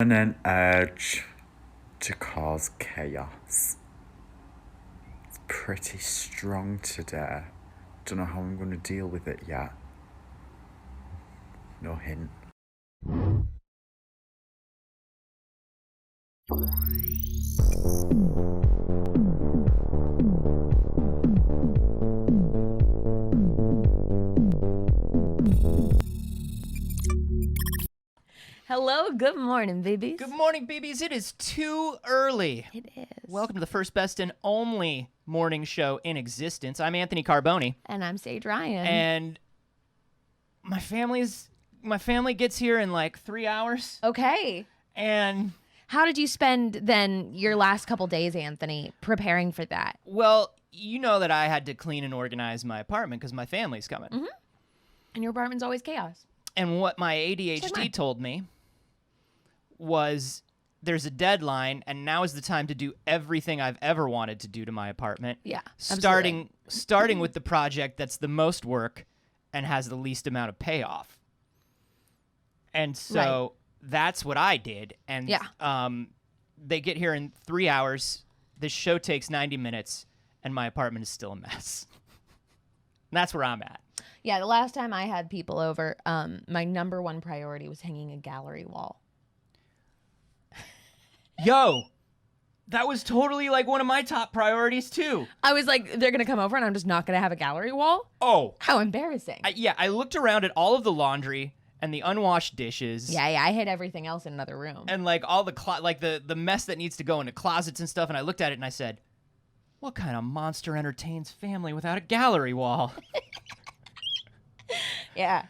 And an urge to cause chaos. It's pretty strong today. Don't know how I'm going to deal with it yet. No hint. Hello, good morning, babies. Good morning, babies. It is too early. It is. Welcome to the first, best, and only morning show in existence. I'm Anthony Carboni. And I'm Saige Ryan. And my family gets here in like 3 hours. Okay. And how did you spend then your last couple days, Anthony, preparing for that? well, you know that I had to clean and organize my apartment because my family's coming. Mm-hmm. And your apartment's always chaos. And what my ADHD told me was there's a deadline, and now is the time to do everything I've ever wanted to do to my apartment. Yeah, starting with the project that's the most work and has the least amount of payoff. And so that's what I did. And they get here in 3 hours. This show takes 90 minutes, and my apartment is still a mess. And that's where I'm at. Yeah, the last time I had people over, my number one priority was hanging a gallery wall. Yo, that was totally like one of my top priorities too. I was like, they're going to come over and I'm just not going to have a gallery wall? Oh. How embarrassing. I looked around at all of the laundry and the unwashed dishes. Yeah, I hid everything else in another room. And like all the the mess that needs to go into closets and stuff. And I looked at it and I said, what kind of monster entertains family without a gallery wall? Yeah.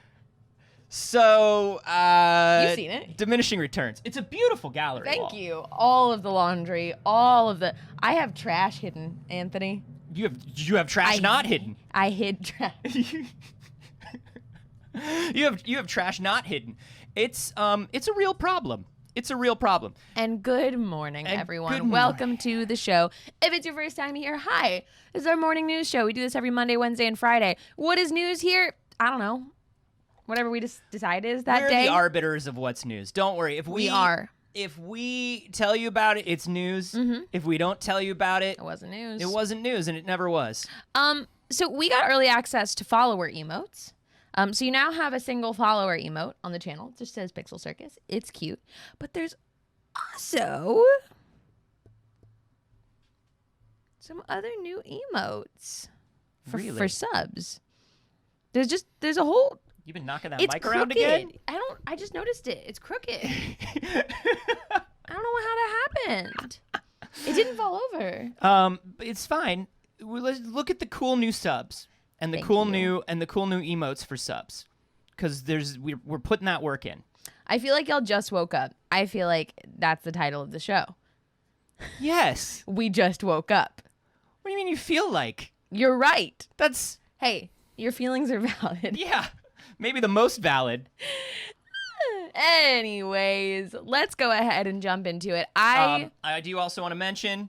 So, you've seen it. Diminishing returns. It's a beautiful gallery wall. Thank you. All of the laundry, all of the... I have trash hidden, Anthony. You have trash not hidden. I hid trash. You have trash not hidden. It's a real problem. It's a real problem. And good morning, everyone. Good morning. Welcome to the show. If it's your first time here, hi. This is our morning news show. We do this every Monday, Wednesday, and Friday. What is news here? I don't know. Whatever we just decide is that We're day. the arbiters of what's news. Don't worry. We are. If we tell you about it, it's news. Mm-hmm. If we don't tell you about it, It wasn't news. it wasn't news, and it never was. So we got early access to follower emotes. So you now have a single follower emote on the channel. It just says Pixel Circus. It's cute. But there's also some other new emotes for subs. There's a whole... You've been knocking that It's mic crooked. around again? I just noticed it. It's crooked. I don't know how that happened. It didn't fall over. It's fine. Let's look at the cool new subs and the Thank cool you. new emotes for subs, because we're putting that work in. I feel like y'all just woke up. I feel like that's the title of the show. Yes. We just woke up. What do you mean you feel like? You're right. That's Hey, your feelings are valid. yeah, maybe the most valid. Anyways, let's go ahead and jump into it. I do also want to mention,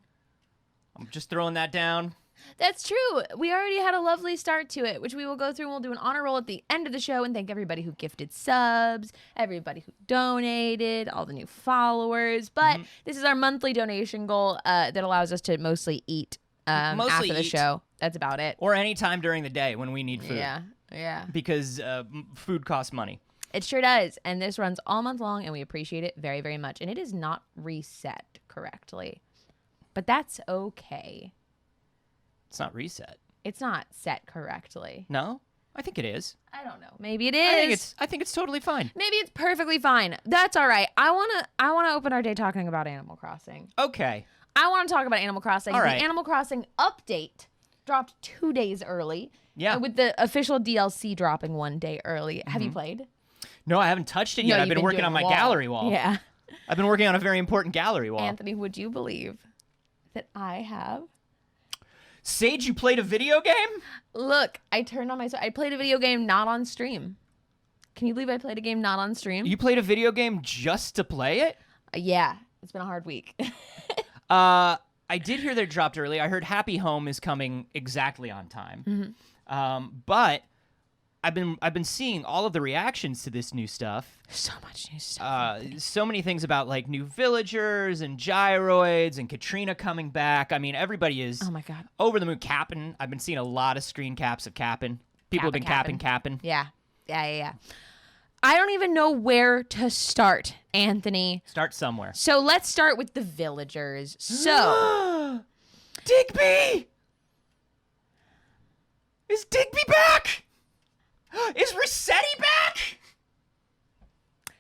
I'm just throwing that down. That's true. We already had a lovely start to it, which we will go through and we'll do an honor roll at the end of the show and thank everybody who gifted subs, everybody who donated, all the new followers. But this is our monthly donation goal that allows us to mostly eat after the show. That's about it. Or any time during the day when we need food. Yeah. Because food costs money. It sure does. And this runs all month long and we appreciate it very, very much. And it is not reset correctly. But that's okay. It's not reset. It's not set correctly. No? I think it is. I don't know. Maybe it is. I think it's totally fine. Maybe it's perfectly fine. That's all right. I wanna open our day talking about Animal Crossing. Okay. I want to talk about Animal Crossing. All right. The Animal Crossing update dropped 2 days early. Yeah. With the official DLC dropping 1 day early. Have you played? No, I haven't touched it yet. No, I've you've been working doing on my wall. gallery wall. Yeah. I've been working on a very important gallery wall. Anthony, would you believe that I have? Saige, you played a video game? Look, I turned on I played a video game not on stream. Can you believe I played a game not on stream? You played a video game just to play it? Yeah, it's been a hard week. I did hear that it dropped early. I heard Happy Home is coming exactly on time. But I've been seeing all of the reactions to this new stuff. So much new stuff. So many things about like new villagers and gyroids and Katrina coming back. I mean, everybody is oh my god, over the moon. Capping. I've been seeing a lot of screen caps of capping. People have been capping. Yeah. I don't even know where to start, Anthony. Start somewhere. So let's start with the villagers. So Digby! Is Digby back? Is Rossetti back?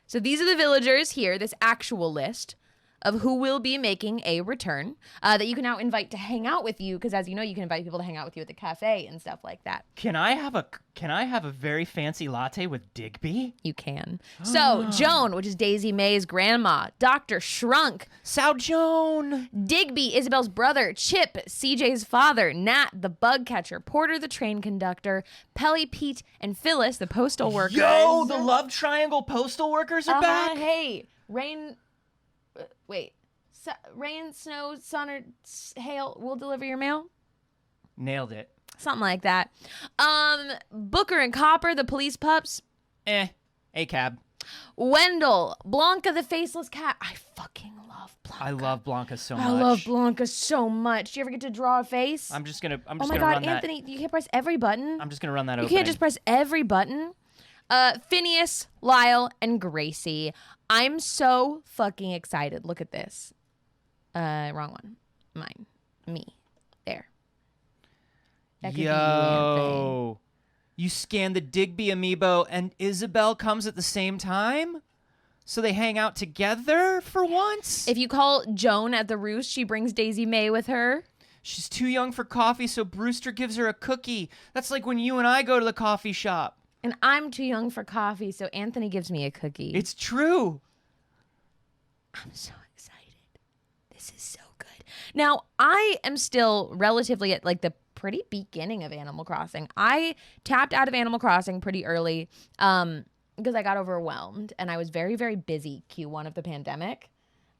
So these are the villagers here, this actual list of who will be making a return that you can now invite to hang out with you, because as you know, you can invite people to hang out with you at the cafe and stuff like that. Can I have a very fancy latte with Digby? You can. So Joan, which is Daisy May's grandma, Dr. Shrunk, Sao Joan, Digby, Isabel's brother, Chip, CJ's father, Nat, the bug catcher, Porter, the train conductor, Pelly, Pete, and Phyllis, the postal workers. Yo, the love triangle postal workers are back. Hey, Rain, rain, snow, sun, or hail will deliver your mail. Nailed it. Something like that. Booker and Copper, the police pups. A cab. Wendell, Blanca, the faceless cat. I fucking love Blanca. I love Blanca so much. I love Blanca so much. Do you ever get to draw a face? I'm just gonna oh my gonna god, run Anthony, you can't press every button. I'm just gonna run that. You can't just press every button. Phineas, Lyle, and Gracie. I'm so fucking excited. Look at this. Wrong one. Mine. Me. There. That could be you, Anthony. You scan the Digby amiibo and Isabel comes at the same time? So they hang out together for once? If you call Joan at the Roost, she brings Daisy May with her. She's too young for coffee, so Brewster gives her a cookie. That's like when you and I go to the coffee shop. And I'm too young for coffee, so Anthony gives me a cookie. It's true. I'm so excited. This is so good. Now, I am still relatively at like the pretty beginning of Animal Crossing. I tapped out of Animal Crossing pretty early because I got overwhelmed and I was very, very busy Q1 of the pandemic.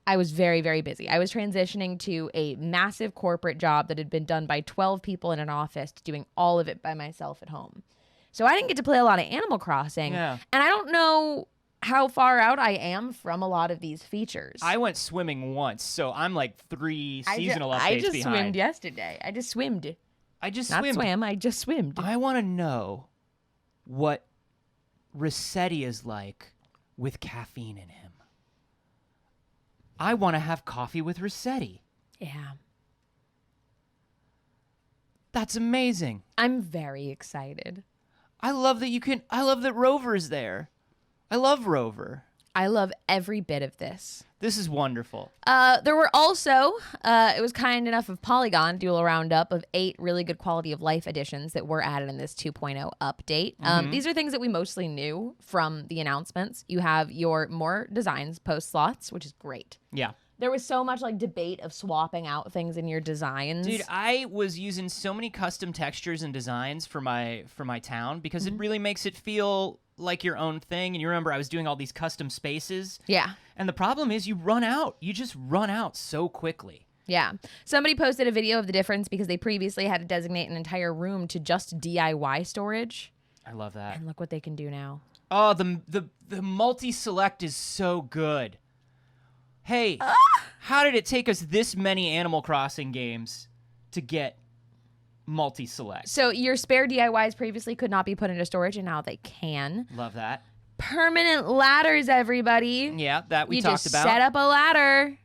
I was very, very busy. I was transitioning to a massive corporate job that had been done by 12 people in an office, doing all of it by myself at home. So I didn't get to play a lot of Animal Crossing. Yeah. And I don't know how far out I am from a lot I features. I went swimming once, so I'm like 3 seasonal updates behind. I just swimmed yesterday. I just swimmed. I just Not swam, I just swimmed. I want to know what Rossetti is like with caffeine in him. I want to have coffee with Rossetti. Yeah. That's amazing. I'm very excited. I love that Rover is there. I love Rover. I love every bit of this. This is wonderful. There were also, it was kind enough of Polygon to do a roundup of 8 really good quality of life additions that were added in this 2.0 update. These are things that we mostly knew from the announcements. You have your more designs post slots, which is great. Yeah. There was so much like debate of swapping out things in your designs. Dude, I was using so many custom textures and designs for my town because it really makes it feel like your own thing. And you remember I was doing all these custom spaces. Yeah. And the problem is you run out. You just run out so quickly. Yeah. Somebody posted a video of the difference because they previously had to designate an entire room to just DIY storage. I love that. And look what they can do now. Oh, the multi-select is so good. Hey, how did it take us this many Animal Crossing games to get multi-select? So your spare DIYs previously could not be put into storage, and now they can. Love that. Permanent ladders, everybody. Yeah, that we talked about. You just set up a ladder.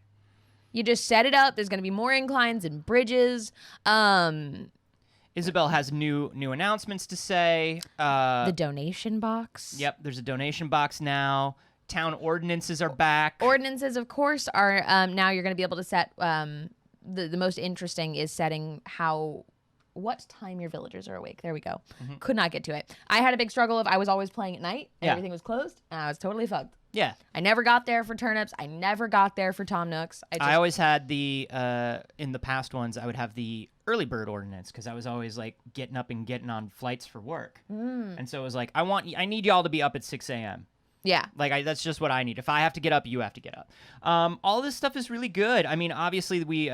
You just set it up. There's going to be more inclines and bridges. Isabel has new announcements to say. The donation box. Yep, there's a donation box now. Town ordinances are back. Ordinances, of course, are now you're going to be able to set. The most interesting is setting what time your villagers are awake. There we go. Could not get to it. I had a big struggle of I was always playing at night. And everything was closed, and I was totally fucked. Yeah. I never got there for turnips. I never got there for Tom Nooks. I always had the in the past ones. I would have the early bird ordinance because I was always like getting up and getting on flights for work, and so it was like I need y'all to be up at 6 a.m. Yeah. Like that's just what I need. If I have to get up, you have to get up. All this stuff is really good. I mean, obviously we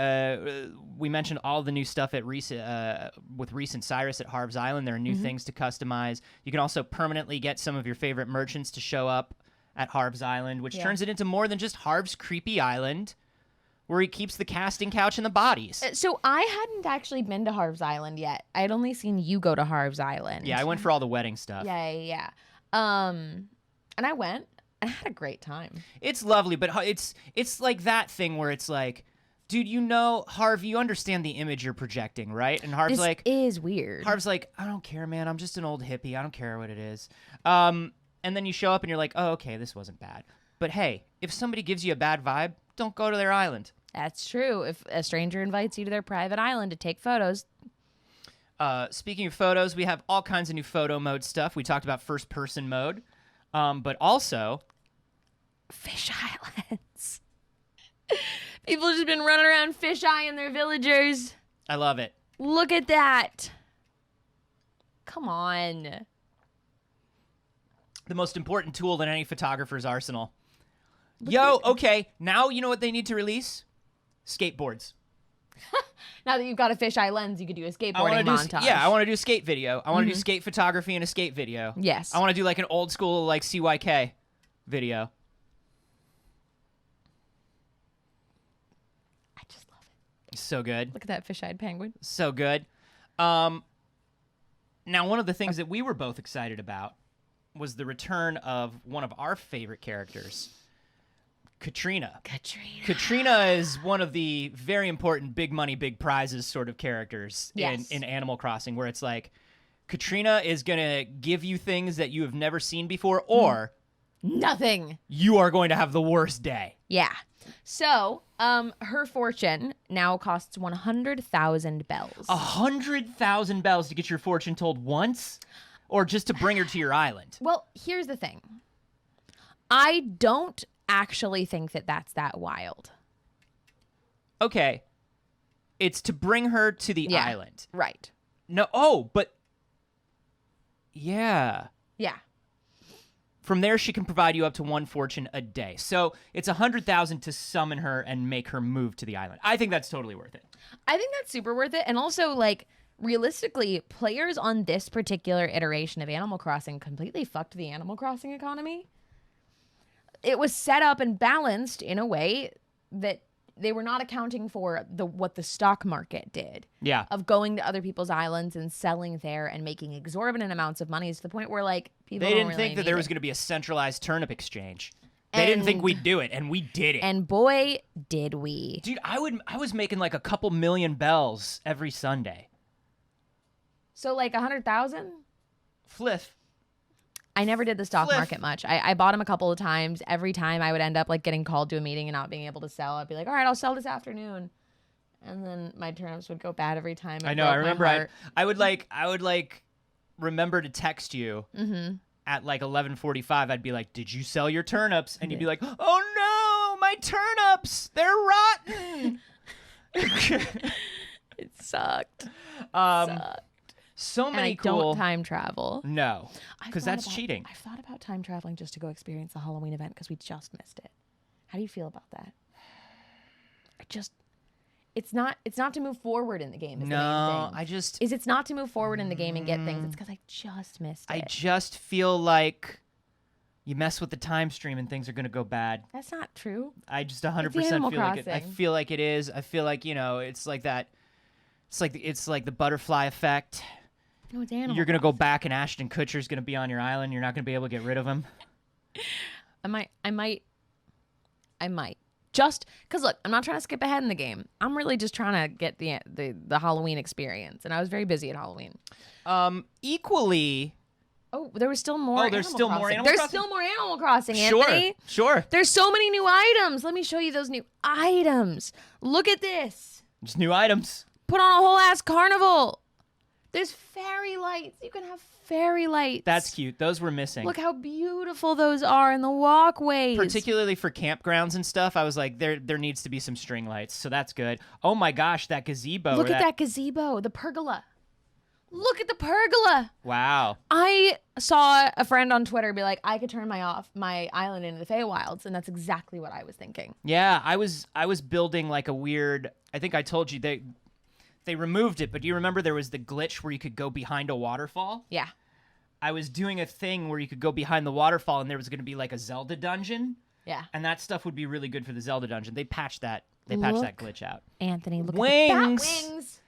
mentioned all the new stuff at with recent Cyrus at Harv's Island. There are new things to customize. You can also permanently get some of your favorite merchants to show up at Harv's Island, which turns it into more than just Harv's creepy island, where he keeps the casting couch and the bodies. So I hadn't actually been to Harv's Island yet. I'd only seen you go to Harv's Island. Yeah, I went for all the wedding stuff. Yeah. And I went and I had a great time. It's lovely, but it's like that thing where it's like, dude, you know, Harv, you understand the image you're projecting, right? And Harv's this is weird. Harv's like, I don't care, man. I'm just an old hippie. I don't care what it is. And then you show up and you're like, oh, okay, this wasn't bad. But hey, if somebody gives you a bad vibe, don't go to their island. That's true. If a stranger invites you to their private island to take photos. Speaking of photos, we have all kinds of new photo mode stuff. We talked about first-person mode. But also fish islands. People just been running around fish-eyeing their villagers. I love it. Look at that. Come on. The most important tool in any photographer's arsenal. Okay, now you know what they need to release? Skateboards. Now that you've got a fisheye lens, you could do a skateboarding montage. I want to do a skate video. I want to do skate photography and a skate video. Yes. I want to do like an old school like CYK video. I just love it. So good. Look at that fish-eyed penguin. So good. Now, one of the things that we were both excited about was the return of one of our favorite characters, Katrina. Katrina is one of the very important big money, big prizes sort of characters in Animal Crossing, where it's like Katrina is going to give you things that you have never seen before, or nothing. You are going to have the worst day. Yeah. So, her fortune now costs 100,000 bells. 100,000 bells to get your fortune told once, or just to bring her to your island? Well, here's the thing. I don't actually think that that's that wild. Okay. It's to bring her to the island. Right. No, but yeah. Yeah. From there, she can provide you up to one fortune a day. So it's 100,000 to summon her and make her move to the island. I think that's totally worth it. I think that's super worth it. And also, like, realistically, players on this particular iteration of Animal Crossing completely fucked the Animal Crossing economy. It was set up and balanced in a way that they were not accounting for what the stock market did. Yeah. Of going to other people's islands and selling there and making exorbitant amounts of money to the point where, like, people They didn't don't really think that need there was it. going to be a centralized turnip exchange. They didn't think we'd do it, and we did it. And boy, did we. Dude, I was making like a couple million bells every Sunday. So, like, 100,000? Fliff. I never did the stock Fliff. market much. I bought them a couple of times. Every time I would end up like getting called to a meeting and not being able to sell. I'd be like, all right, I'll sell this afternoon. And then my turnips would go bad every time. I know. I remember I would like remember to text you at like 11:45. I'd be like, did you sell your turnips? And you'd be like, oh no, my turnips, they're rotten. It sucked. So many and I cool. don't time travel. No, because that's cheating. I've thought about time traveling just to go experience the Halloween event because we just missed it. How do you feel about that? It's not to move forward in the game. Is the main thing. It's not to move forward in the game and get things. It's because I just missed it. I just feel like you mess with the time stream and things are going to go bad. That's not true. I just 100% feel like it. I feel like it is. I feel like, it's like that. It's like the butterfly effect. No, it's Animal You're going to go back and Ashton Kutcher's going to be on your island. You're not going to be able to get rid of him. I might. Just because, look, I'm not trying to skip ahead in the game. I'm really just trying to get the Halloween experience. And I was very busy at Halloween. Equally... Oh, there was still more. Oh, there's still more Animal Crossing? There's still more Animal Crossing, Anthony. Sure. There's so many new items. Let me show you those new items. Look at this. Just new items. Put on a whole ass carnival. There's fairy lights. You can have fairy lights. That's cute. Those were missing. Look how beautiful those are in the walkways. Particularly for campgrounds and stuff, I was like, there needs to be some string lights, so that's good. Oh my gosh, that gazebo. Look at that gazebo, the pergola. Look at the pergola. Wow. I saw a friend on Twitter be like, I could turn my island into the Feywilds, and that's exactly what I was thinking. Yeah, I was building like a weird. I think I told you they removed it, but do you remember there was the glitch where you could go behind a waterfall? Yeah. I was doing a thing where you could go behind the waterfall, and there was going to be like a Zelda dungeon. Yeah. And that stuff would be really good for the Zelda dungeon. They patched that. They patched that glitch out. Anthony, look Wings. at the bat wings.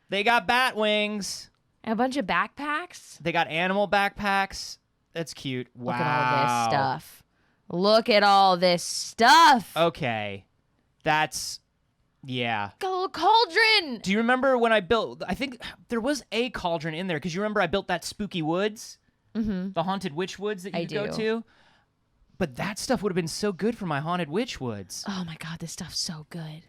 They got bat wings. And a bunch of backpacks. They got animal backpacks. That's cute. Wow. Look at all this stuff. Look at all this stuff. Okay. That's, yeah. Got a little cauldron. Do you remember when I built, I think there was a cauldron in there, because you remember I built that spooky woods? Mm-hmm. The haunted witch woods that you could go to? But that stuff would have been so good for my haunted witch woods. Oh my God, this stuff's so good.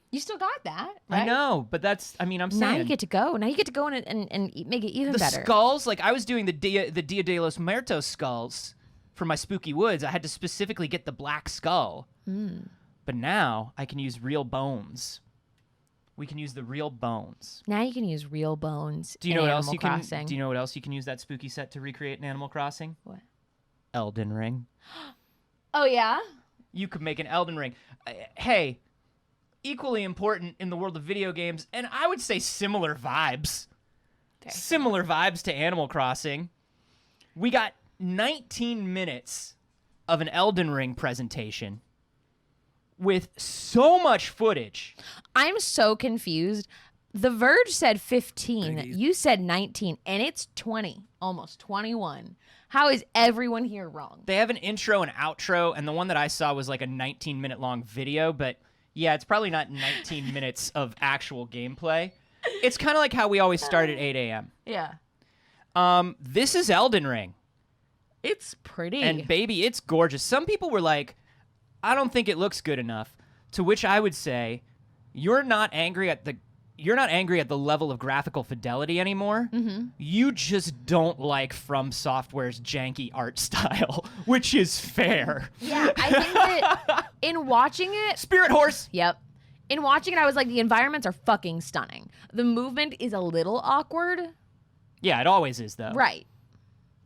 You still got that, right? I know, but that's, I mean, I'm saying. Now you get to go. Now you get to go and make it even better. The skulls, like I was doing the Dia de los Muertos skulls for my spooky woods. I had to specifically get the black skull. But now I can use real bones. We can use the real bones. Now you can use real bones. Do you know what else you Crossing. can? Do you know what else you can use that spooky set to recreate in Animal Crossing? What? Elden Ring. Oh yeah. You could make an Elden Ring. Hey, equally important in the world of video games, and I would say similar vibes. Okay. Similar vibes to Animal Crossing. We got 19 minutes of an Elden Ring presentation with so much footage. I'm so confused. The Verge said 15. You said 19, and it's 20, almost 21. How is everyone here wrong? They have an intro and outro, and the one that I saw was like a 19-minute long video, but yeah, it's probably not 19 minutes of actual gameplay. It's kind of like how we always start at 8 a.m. Yeah. This is Elden Ring. It's pretty. And baby, it's gorgeous. Some people were like, I don't think it looks good enough, to which I would say, you're not angry at the level of graphical fidelity anymore. Mm-hmm. You just don't like From Software's janky art style, which is fair. Yeah, I think that in watching it... Spirit Horse! Yep. In watching it, I was like, the environments are fucking stunning. The movement is a little awkward. Yeah, it always is, though. Right.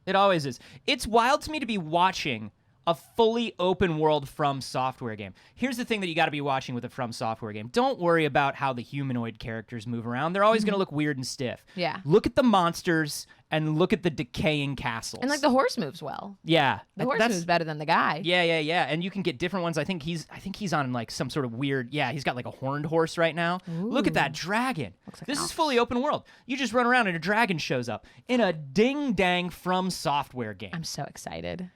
It always is. It's wild to me to be watching a fully open world From Software game. Here's the thing that you got to be watching with a From Software game. Don't worry about how the humanoid characters move around. They're always going to look weird and stiff. Yeah. Look at the monsters and look at the decaying castles. And like the horse moves well. Yeah. The horse moves better than the guy. Yeah. And you can get different ones. I think he's on like some sort of weird, he's got like a horned horse right now. Ooh. Look at that dragon. Like this is fully open world. You just run around and a dragon shows up in a ding-dang From Software game. I'm so excited.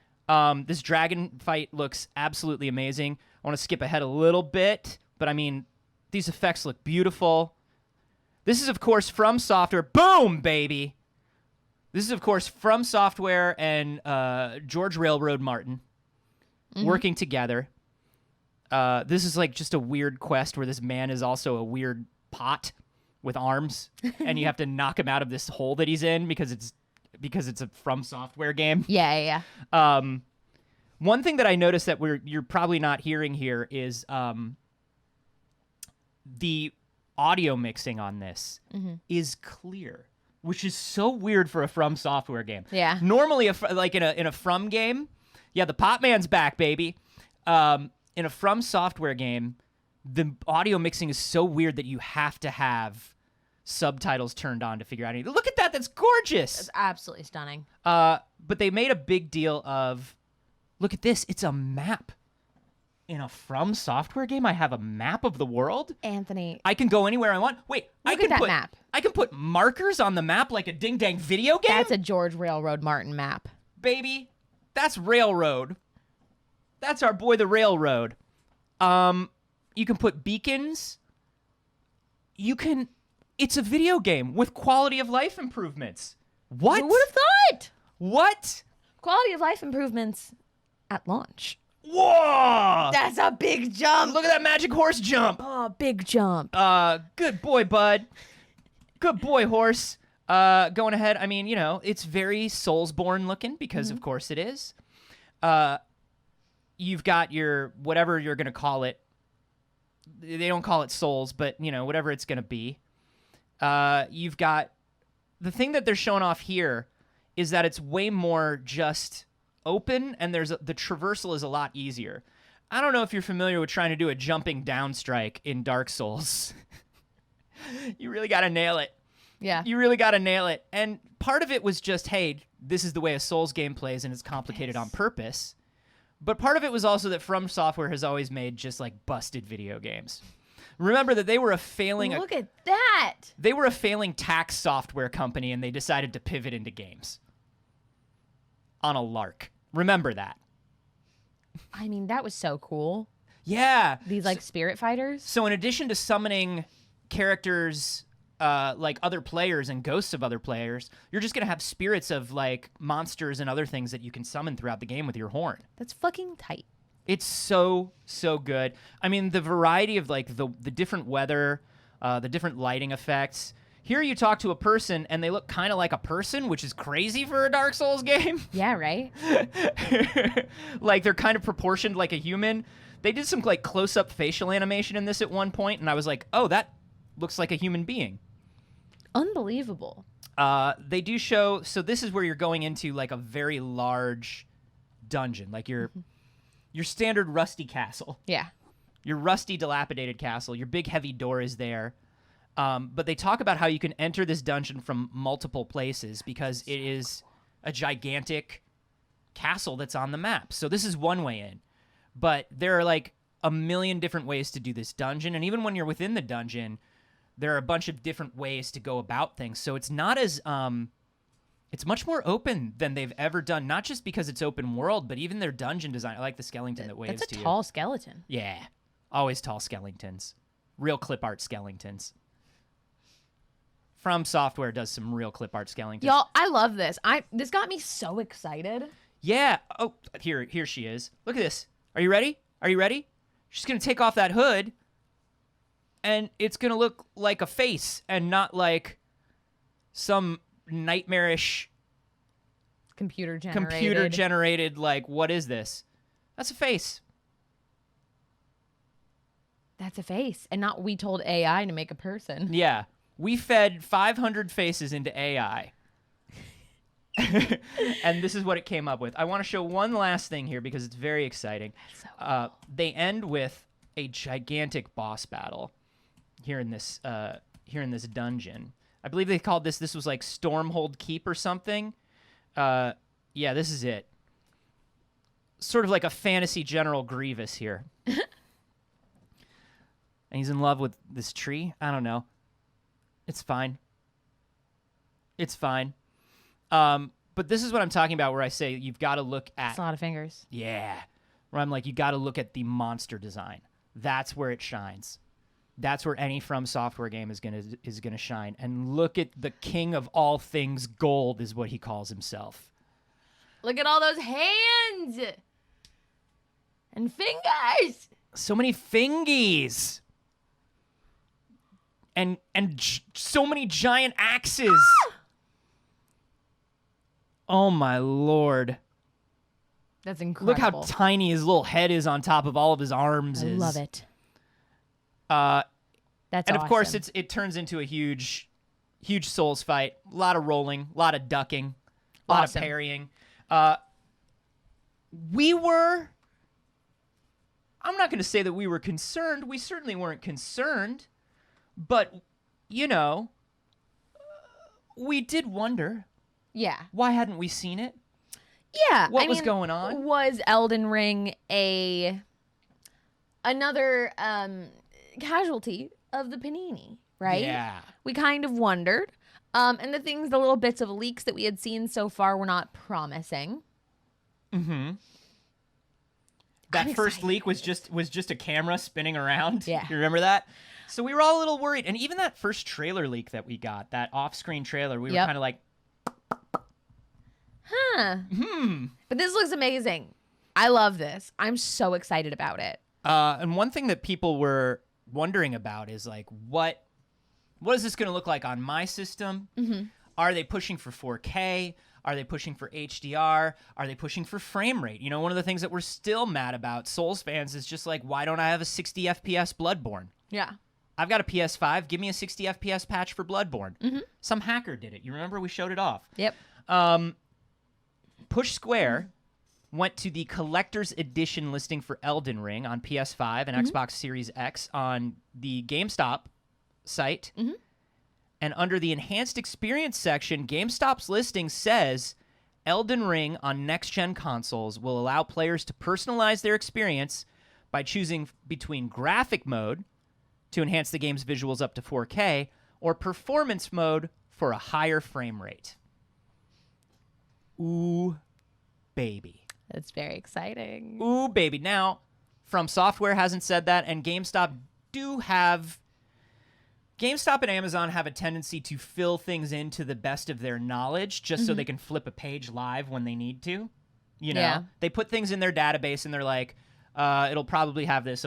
This dragon fight looks absolutely amazing. I want to skip ahead a little bit, but I mean, these effects look beautiful. This is, of course, From Software. Boom, baby! This is, of course, From Software and George Railroad Martin working together. This is like just a weird quest where this man is also a weird pot with arms, and you have to knock him out of this hole that he's in because it's a From Software game. Yeah. One thing that I noticed that you're probably not hearing here is the audio mixing on this is clear, which is so weird for a From Software game. Yeah. Normally, like in a From game, the Pot Man's back, baby. In a From Software game, the audio mixing is so weird that you have to have subtitles turned on to figure out anything. Look at that. That's gorgeous. It's absolutely stunning. But they made a big deal of, look at this. It's a map. In a From Software game, I have a map of the world. Anthony. I can go anywhere I want. Wait, Look at that map. I can put markers on the map like a ding-dang video game? That's a George Railroad Martin map. Baby, that's Railroad. That's our boy, the Railroad. You can put beacons. It's a video game with quality of life improvements. What? Who would have thought? What? Quality of life improvements at launch. Whoa! That's a big jump. Look at that magic horse jump. Oh, big jump. Good boy, bud. Good boy, horse. Going ahead, I mean, it's very Soulsborne looking because of course it is. You've got your, whatever you're going to call it. They don't call it Souls, but, whatever it's going to be. You've got the thing that they're showing off here is that it's way more just open, and the traversal is a lot easier. I don't know if you're familiar with trying to do a jumping down strike in Dark Souls. You really got to nail it. Yeah. You really got to nail it. And part of it was just, hey, this is the way a Souls game plays, and it's complicated on purpose. But part of it was also that From Software has always made just like busted video games. Remember that they were a failing... Look at that! They were a failing tax software company, and they decided to pivot into games. On a lark. Remember that. I mean, that was so cool. Yeah. These like spirit fighters. So in addition to summoning characters like other players and ghosts of other players, you're just going to have spirits of like monsters and other things that you can summon throughout the game with your horn. That's fucking tight. It's so good. I mean, the variety of like the different weather, the different lighting effects. Here you talk to a person and they look kind of like a person, which is crazy for a Dark Souls game. Yeah, right? Like they're kind of proportioned like a human. They did some like close-up facial animation in this at one point, and I was like, oh, that looks like a human being. Unbelievable. They do show, so this is where you're going into like a very large dungeon, like your standard rusty castle. Yeah. Your rusty, dilapidated castle. Your big, heavy door is there. But they talk about how you can enter this dungeon from multiple places because it is a gigantic castle that's on the map. So this is one way in. But there are like a million different ways to do this dungeon. And even when you're within the dungeon, there are a bunch of different ways to go about things. So it's not as... it's much more open than they've ever done, not just because it's open world, but even their dungeon design. I like the skeleton that waves to you. That's a tall skeleton. Yeah. Always tall skeletons. Real clip art skeletons. From Software does some real clip art skeletons. Y'all, I love this. This got me so excited. Yeah. Oh, here she is. Look at this. Are you ready? Are you ready? She's going to take off that hood, and it's going to look like a face and not like some nightmarish computer generated like, what is this? That's a face. That's a face, and not we told AI to make a person. Yeah. We fed 500 faces into AI. And this is what it came up with. I want to show one last thing here because it's very exciting. So cool. They end with a gigantic boss battle here in this dungeon. I believe they called this was like Stormhold Keep or something. Yeah, this is it. Sort of like a fantasy General Grievous here. And he's in love with this tree. I don't know. It's fine. It's fine. But this is what I'm talking about where I say you've got to look at... It's a lot of fingers. Yeah. Where I'm like, you got to look at the monster design. That's where it shines. That's where any From Software game is gonna shine. And look at the king of all things gold is what he calls himself. Look at all those hands! And fingers! So many fingies! And so many giant axes. Oh my lord. That's incredible. Look how tiny his little head is on top of all of his arms. I love it. That's and of awesome. course it turns into a huge Souls fight. A lot of rolling, a lot of ducking, a lot of parrying. I'm not going to say that we were concerned. We certainly weren't concerned. But, you know, we did wonder. Yeah. Why hadn't we seen it? Yeah. What was going on? Was Elden Ring another casualty of the panini, right? Yeah. We kind of wondered. And the little bits of leaks that we had seen so far were not promising. Mm-hmm. That first leak was just a camera spinning around. Yeah. You remember that? So we were all a little worried. And even that first trailer leak that we got, that off-screen trailer, we were kind of like... Huh. But this looks amazing. I love this. I'm so excited about it. And one thing that people were wondering about is like, what is this going to look like on my system? Mm-hmm. Are they pushing for 4K? Are they pushing for HDR? Are they pushing for frame rate? You know, one of the things that we're still mad about, Souls fans, is just like, why don't I have a 60 FPS Bloodborne? Yeah. I've got a PS5. Give me a 60 FPS patch for Bloodborne. Some hacker did it. You remember we showed it off. Yep. Push Square went to the collector's edition listing for Elden Ring on PS5 and Xbox Series X on the GameStop site. And under the enhanced experience section, GameStop's listing says Elden Ring on next-gen consoles will allow players to personalize their experience by choosing between graphic mode to enhance the game's visuals up to 4K or performance mode for a higher frame rate. Ooh, baby. That's very exciting. Ooh, baby. Now, From Software hasn't said that, and GameStop and Amazon have a tendency to fill things in to the best of their knowledge just so they can flip a page live when they need to. You know? Yeah. They put things in their database, and they're like, it'll probably have this,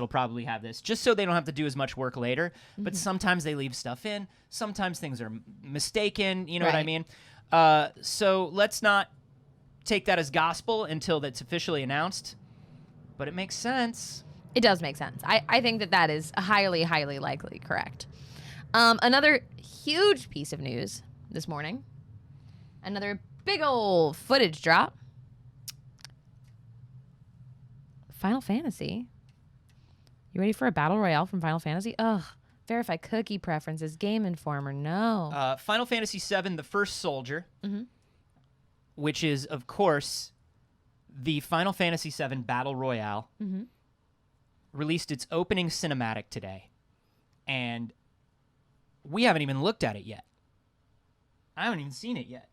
just so they don't have to do as much work later. But sometimes they leave stuff in. Sometimes things are mistaken. You know what I mean? So let's not take that as gospel until that's officially announced. But it makes sense. It does make sense. I think that is highly, highly likely correct. Another huge piece of news this morning. Another big old footage drop. Final Fantasy. You ready for a battle royale from Final Fantasy? Ugh. Verify cookie preferences. Game Informer. No. Final Fantasy VII, The First Soldier, which is, of course, the Final Fantasy VII Battle Royale, released its opening cinematic today. And we haven't even looked at it yet. I haven't even seen it yet.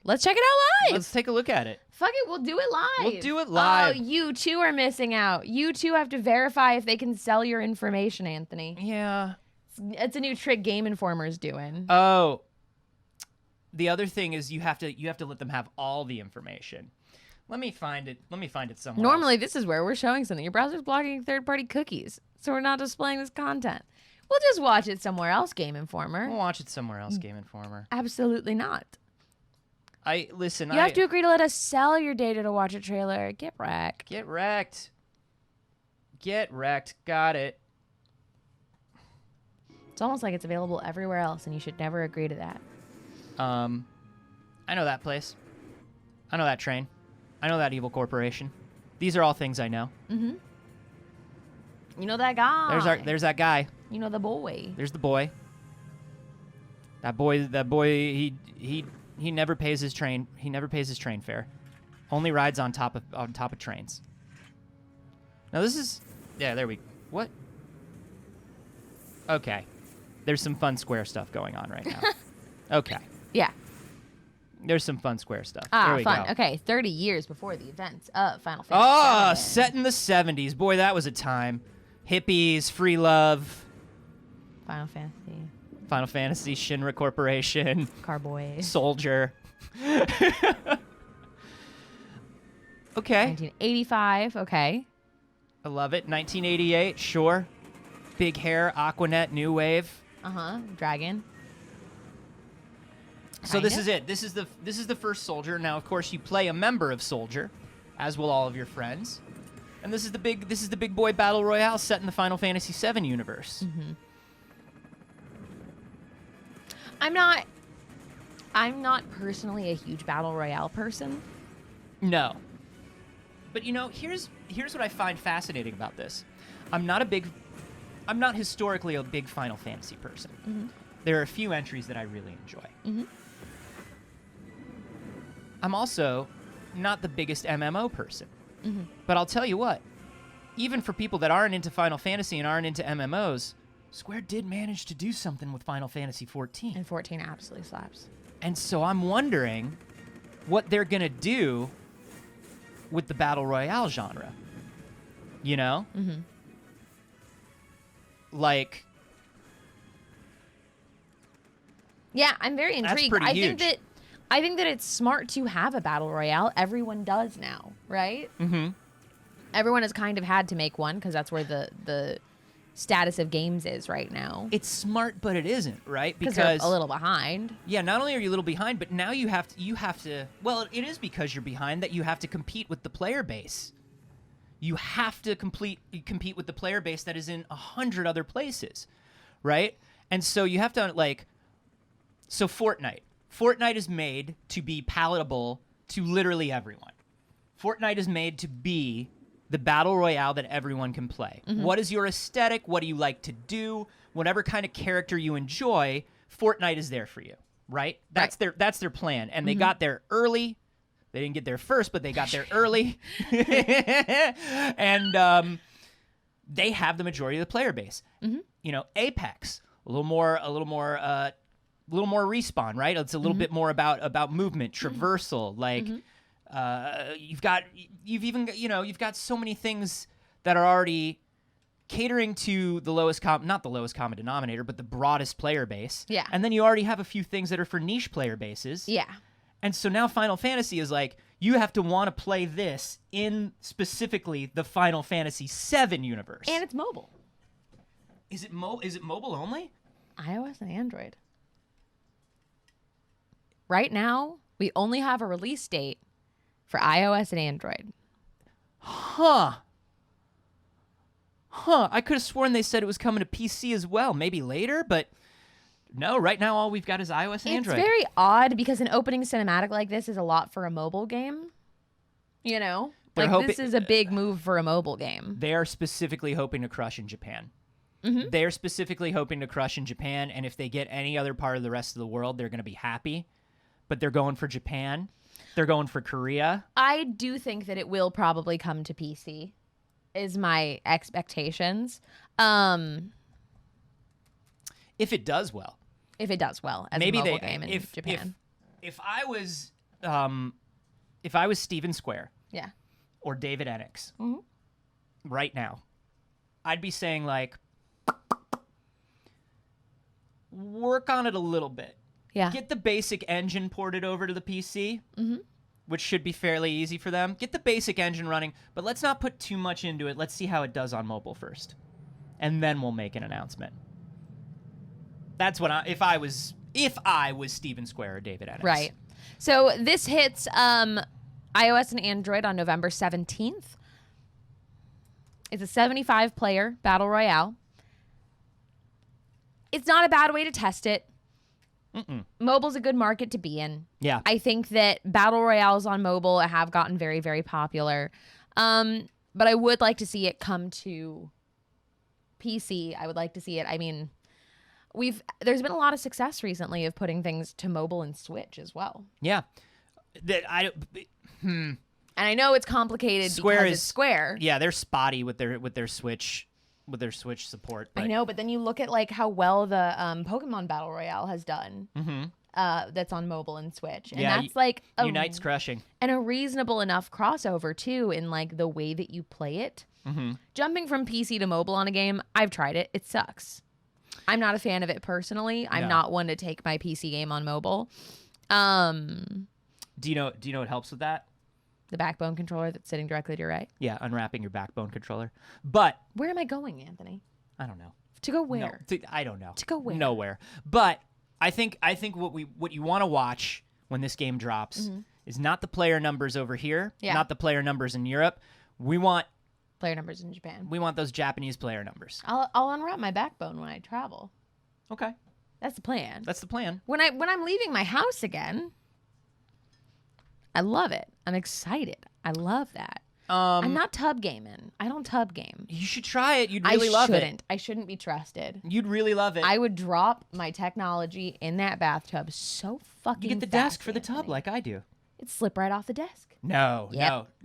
Let's check it out live. Let's take a look at it. Fuck it, we'll do it live. We'll do it live. Oh, you two are missing out. You two have to verify if they can sell your information, Anthony. Yeah. It's a new trick Game Informer's doing. Oh. The other thing is you have to let them have all the information. Let me find it somewhere. Normally, else. this is where we're showing something. Your browser's blocking third-party cookies, so we're not displaying this content. We'll just watch it somewhere else, Game Informer. We'll watch it somewhere else, Game Informer. Absolutely not. You have to agree to let us sell your data to watch a trailer. Get wrecked. Get wrecked. Get wrecked. Got it. It's almost like it's available everywhere else, and you should never agree to that. I know that place. I know that train. I know that evil corporation. These are all things I know. You know that guy. There's that guy. You know the boy. There's the boy. That boy. He never pays his train. He never pays his train fare. Only rides on top of trains. Now this is there we what? Okay. There's some fun Square stuff going on right now. Okay. Yeah. There's some fun Square stuff. Ah, there we fun. go. Okay, 30 years before the events of Final Fantasy VII. Set in the 70s. Boy, that was a time. Hippies, free love. Final Fantasy. Final Fantasy, Shinra Corporation. Carboy. Soldier. Okay. 1985. Okay. I love it. 1988, sure. Big hair, Aquanet, New Wave. Dragon. So this is it. This is the first Soldier. Now, of course, you play a member of Soldier, as will all of your friends. And this is the big boy battle royale set in the Final Fantasy VII universe. I'm not personally a huge battle royale person. No. But here's what I find fascinating about this. I'm not historically a big Final Fantasy person. There are a few entries that I really enjoy. I'm also not the biggest MMO person. But I'll tell you what, even for people that aren't into Final Fantasy and aren't into MMOs, Square did manage to do something with Final Fantasy XIV. And 14 absolutely slaps. And so I'm wondering what they're going to do with the Battle Royale genre. You know? Like... Yeah, I'm very intrigued. That's pretty huge. I think that it's smart to have a battle royale. Everyone does now, right? Everyone has kind of had to make one because that's where the status of games is right now. It's smart, but it isn't, right? Because they're a little behind. Yeah, not only are you a little behind, but now you have to. Well, it is because you're behind that you have to compete with the player base. you have to compete with the player base that is in 100 other places, right? And so you have to so Fortnite is made to be palatable to literally everyone. Fortnite is made to be the battle royale that everyone can play. What is your aesthetic? What do you like to do? Whatever kind of character you enjoy, Fortnite is there for you, right? That's their plan, and they got there early. They didn't get there first, but they got there early, and they have the majority of the player base. You know, Apex, a little more respawn, right? It's a little bit more about movement, traversal, like. You've got so many things that are already catering to the not the lowest common denominator, but the broadest player base. Yeah. And then you already have a few things that are for niche player bases. Yeah. And so now Final Fantasy is like, you have to want to play this in specifically the Final Fantasy VII universe. And it's mobile. Is it mobile only? iOS and Android. Right now, we only have a release date for iOS and Android. Huh. I could have sworn they said it was coming to PC as well. Maybe later, but no, right now all we've got is iOS and Android. It's very odd because an opening cinematic like this is a lot for a mobile game. You know? This is a big move for a mobile game. They are specifically hoping to crush in Japan. They're specifically hoping to crush in Japan, and if they get any other part of the rest of the world, they're going to be happy. But they're going for Japan. They're going for Korea. I do think that it will probably come to PC, is my expectations. If it does well. If it does well as maybe a mobile game in Japan. If I was Steven Square, yeah, or David Enix, right now, I'd be saying like, work on it a little bit. Yeah. Get the basic engine ported over to the PC, which should be fairly easy for them. Get the basic engine running, but let's not put too much into it. Let's see how it does on mobile first, and then we'll make an announcement. That's what if I was Steven Square or David Enix. Right. So this hits iOS and Android on November 17th. It's a 75-player battle royale. It's not a bad way to test it. Mobile's a good market to be in. Yeah. I think that battle royales on mobile have gotten very, very popular. But I would like to see it come to PC. I would like to see it. I mean, there's been a lot of success recently of putting things to mobile and Switch as well. Yeah. And I know it's complicated because it's Square. Yeah, they're spotty with their Switch support. But. I know, but then you look at like how well the Pokemon Battle Royale has done. That's on mobile and Switch, and that's like Unite's crushing, and a reasonable enough crossover too in like the way that you play it. Jumping from PC to mobile on a game, I've tried it. It sucks. I'm not a fan of it personally. I'm not one to take my PC game on mobile. Do you know what helps with that? The backbone controller that's sitting directly to your right. Yeah, unwrapping your backbone controller. But where am I going, Anthony? I don't know. To go where? No, I don't know. To go where? Nowhere. But I think what you want to watch when this game drops is not the player numbers over here, not the player numbers in Europe. We want player numbers in Japan. We want those Japanese player numbers. I'll unwrap my backbone when I travel. Okay. That's the plan. That's the plan. When I'm leaving my house again, I love it. I'm excited. I love that. I'm not tub gaming. I don't tub game. You should try it. You'd really love it. I shouldn't be trusted. You'd really love it. I would drop my technology in that bathtub so fucking fast. You get the desk for the tub like I do. It'd slip right off the desk. No.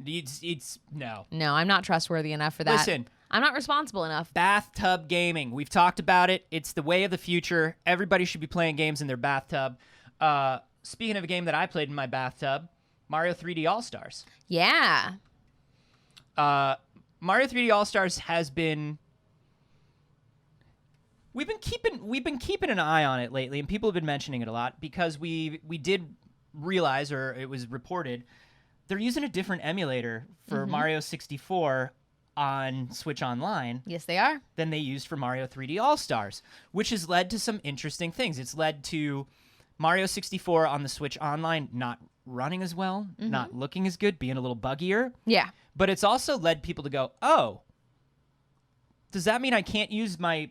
It's no. No, I'm not trustworthy enough for that. Listen. I'm not responsible enough. Bathtub gaming. We've talked about it. It's the way of the future. Everybody should be playing games in their bathtub. Speaking of a game that I played in my bathtub, Mario 3D All-Stars. Yeah. Mario 3D All-Stars has been... We've been keeping an eye on it lately, and people have been mentioning it a lot because we did realize, or it was reported, they're using a different emulator for Mario 64 on Switch Online. Yes, they are. Than they used for Mario 3D All-Stars, which has led to some interesting things. It's led to Mario 64 on the Switch Online not running as well, not looking as good, being a little buggier. Yeah. But it's also led people to go, oh, does that mean I can't use my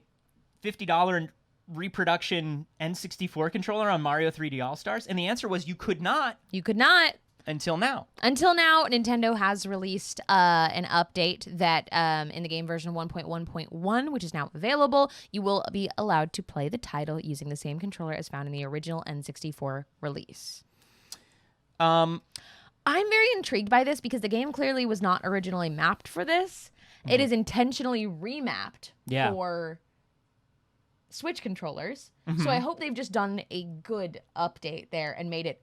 $50 reproduction N64 controller on Mario 3D All-Stars? And the answer was you could not. You could not. Until now. Until now, Nintendo has released an update that in the game version 1.1.1, which is now available, you will be allowed to play the title using the same controller as found in the original N64 release. I'm very intrigued by this because the game clearly was not originally mapped for this. It is intentionally remapped for Switch controllers. So I hope they've just done a good update there and made it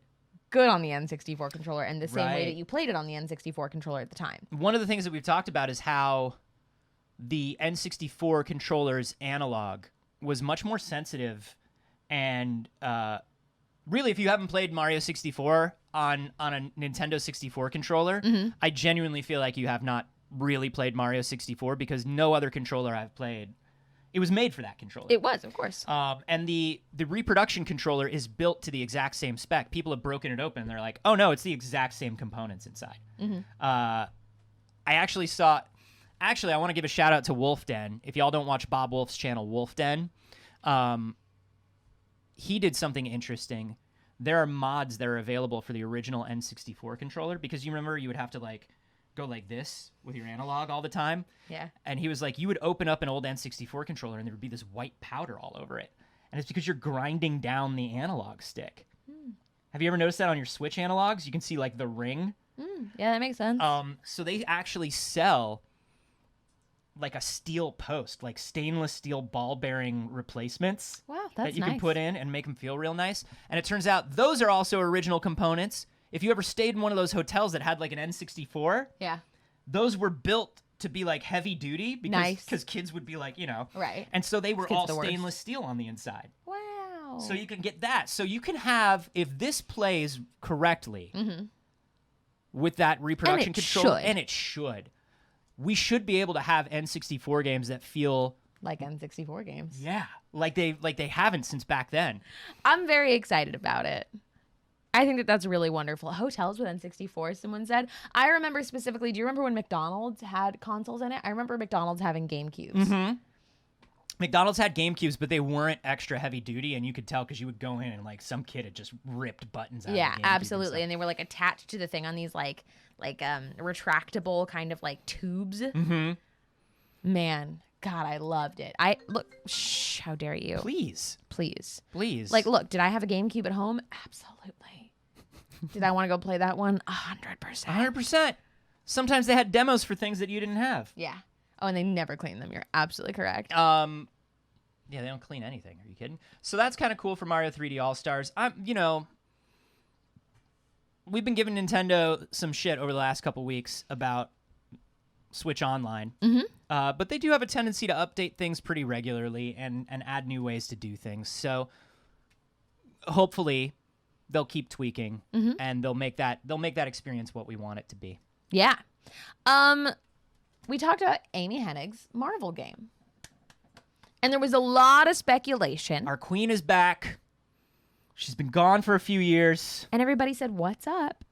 good on the N64 controller and the same way that you played it on the N64 controller at the time. One of the things that we've talked about is how the N64 controller's analog was much more sensitive, and really, if you haven't played Mario 64 on a Nintendo 64 controller, I genuinely feel like you have not really played Mario 64 because no other controller I've played. It was made for that controller. It was, of course. And the reproduction controller is built to the exact same spec. People have broken it open. They're like, oh, no, it's the exact same components inside. I actually saw... Actually, I want to give a shout-out to Wolf Den. If y'all don't watch Bob Wolf's channel, Wolf Den, he did something interesting. There are mods that are available for the original N64 controller because you remember you would have to, like, go like this with your analog all the time. Yeah. And he was like, you would open up an old N64 controller and there would be this white powder all over it. And it's because you're grinding down the analog stick. Have you ever noticed that on your Switch analogs? You can see like the ring. Yeah, that makes sense. So they actually sell like a steel post, like stainless steel ball bearing replacements. Wow, that's that you nice. can put in and make them feel real nice. And it turns out those are also original components. If you ever stayed in one of those hotels that had like an N64, those were built to be like heavy duty because kids would be like, you know. Right. And so they were all stainless steel on the inside. Wow. So you can get that. So you can have, if this plays correctly with that reproduction control, and it should, we should be able to have N64 games that feel like N64 games. Yeah. Like they haven't since back then. I'm very excited about it. I think that that's really wonderful. Hotels with N64, someone said. I remember specifically, do you remember when McDonald's had consoles in it? I remember McDonald's having GameCubes. McDonald's had GameCubes, but they weren't extra heavy duty, and you could tell because you would go in and like some kid had just ripped buttons out of the GameCube absolutely. And they were like attached to the thing on these like retractable kind of like tubes. Man, God, I loved it. Shh, how dare you? Please. Like, look, did I have a GameCube at home? Absolutely. Did I want to go play that one? 100%. 100%. Sometimes they had demos for things that you didn't have. Yeah. Oh, and they never cleaned them. You're absolutely correct. Yeah, they don't clean anything. Are you kidding? So that's kind of cool for Mario 3D All-Stars. We've been giving Nintendo some shit over the last couple weeks about Switch Online. But they do have a tendency to update things pretty regularly and add new ways to do things. So hopefully they'll keep tweaking and they'll make that experience what we want it to be. Yeah. We talked about Amy Hennig's Marvel game. And there was a lot of speculation. Our queen is back. She's been gone for a few years. And everybody said, "What's up?"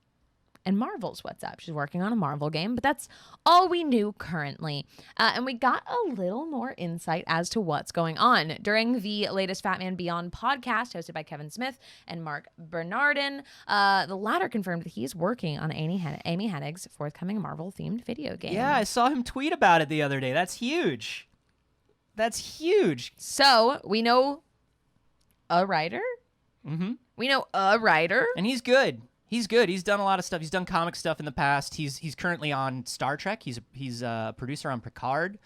And Marvel's what's up. She's working on a Marvel game, but that's all we knew currently. And we got a little more insight as to what's going on. During the latest Fat Man Beyond podcast hosted by Kevin Smith and Mark Bernardin, the latter confirmed that he's working on Amy Hennig's forthcoming Marvel-themed video game. Yeah, I saw him tweet about it the other day. That's huge. So we know a writer? We know a writer. And he's good. He's done a lot of stuff. He's done comic stuff in the past. He's currently on Star Trek. He's a producer on Picard.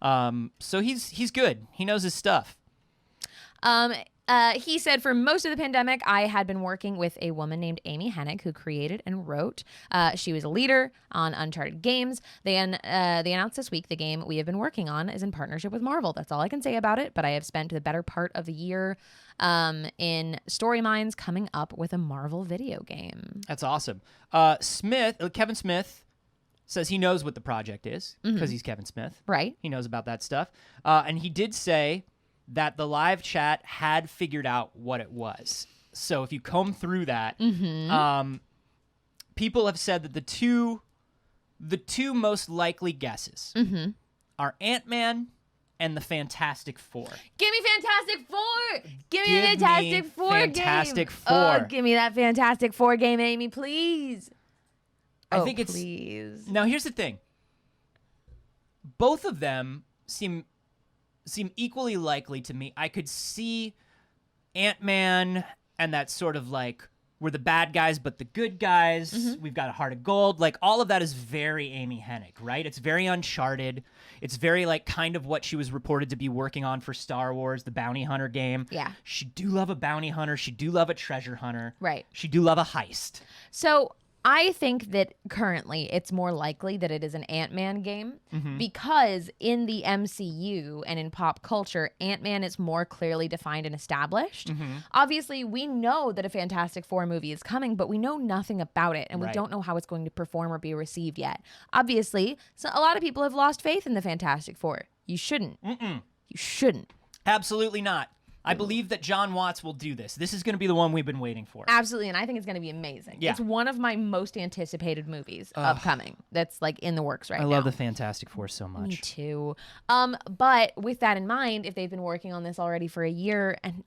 So he's good. He knows his stuff. He said, for most of the pandemic, I had been working with a woman named Amy Hennig who created and wrote. She was a leader on Uncharted games. They announced this week the game we have been working on is in partnership with Marvel. That's all I can say about it, but I have spent the better part of the year in story mines coming up with a Marvel video game. That's awesome. Kevin Smith says he knows what the project is because he's Kevin Smith. Right. He knows about that stuff. And he did say that the live chat had figured out what it was. So if you comb through that, people have said that the two the two most likely guesses are Ant-Man and the Fantastic Four. Give me Fantastic Four! Give me a Fantastic Four game! Fantastic Four. Oh, give me that Fantastic Four game, Amy, please. I think please. Now, here's the thing. Both of them seem equally likely to me. I could see Ant-Man and that sort of like, we're the bad guys, but the good guys. We've got a heart of gold. Like, all of that is very Amy Hennig, right? It's very Uncharted. It's very, like, kind of what she was reported to be working on for Star Wars, the bounty hunter game. Yeah. She do love a bounty hunter. She do love a treasure hunter. Right. She do love a heist. So I think that currently it's more likely that it is an Ant-Man game because in the MCU and in pop culture, Ant-Man is more clearly defined and established. Obviously, we know that a Fantastic Four movie is coming, but we know nothing about it, and we don't know how it's going to perform or be received yet. Obviously, so a lot of people have lost faith in the Fantastic Four. You shouldn't. You shouldn't. Absolutely not. I believe that John Watts will do this. This is going to be the one we've been waiting for. Absolutely, and I think it's going to be amazing. Yeah. It's one of my most anticipated movies upcoming. That's like in the works right now. I love the Fantastic Four so much. Me too. But with that in mind, if they've been working on this already for a year, and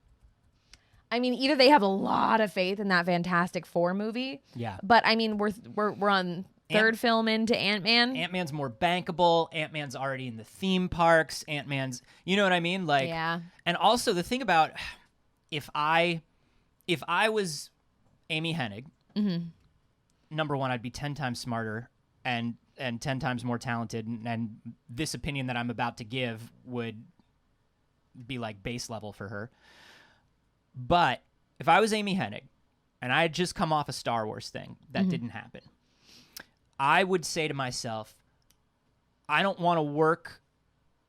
I mean, either they have a lot of faith in that Fantastic Four movie. Yeah. But I mean, we're on third film into Ant-Man. Ant-Man's more bankable. Ant-Man's already in the theme parks. Ant-Man's, you know what I mean? Like, yeah. And also the thing about if I was Amy Hennig, number one, I'd be 10 times smarter and 10 times more talented, and this opinion that I'm about to give would be like base level for her. But if I was Amy Hennig and I had just come off a Star Wars thing that didn't happen, I would say to myself, I don't want to work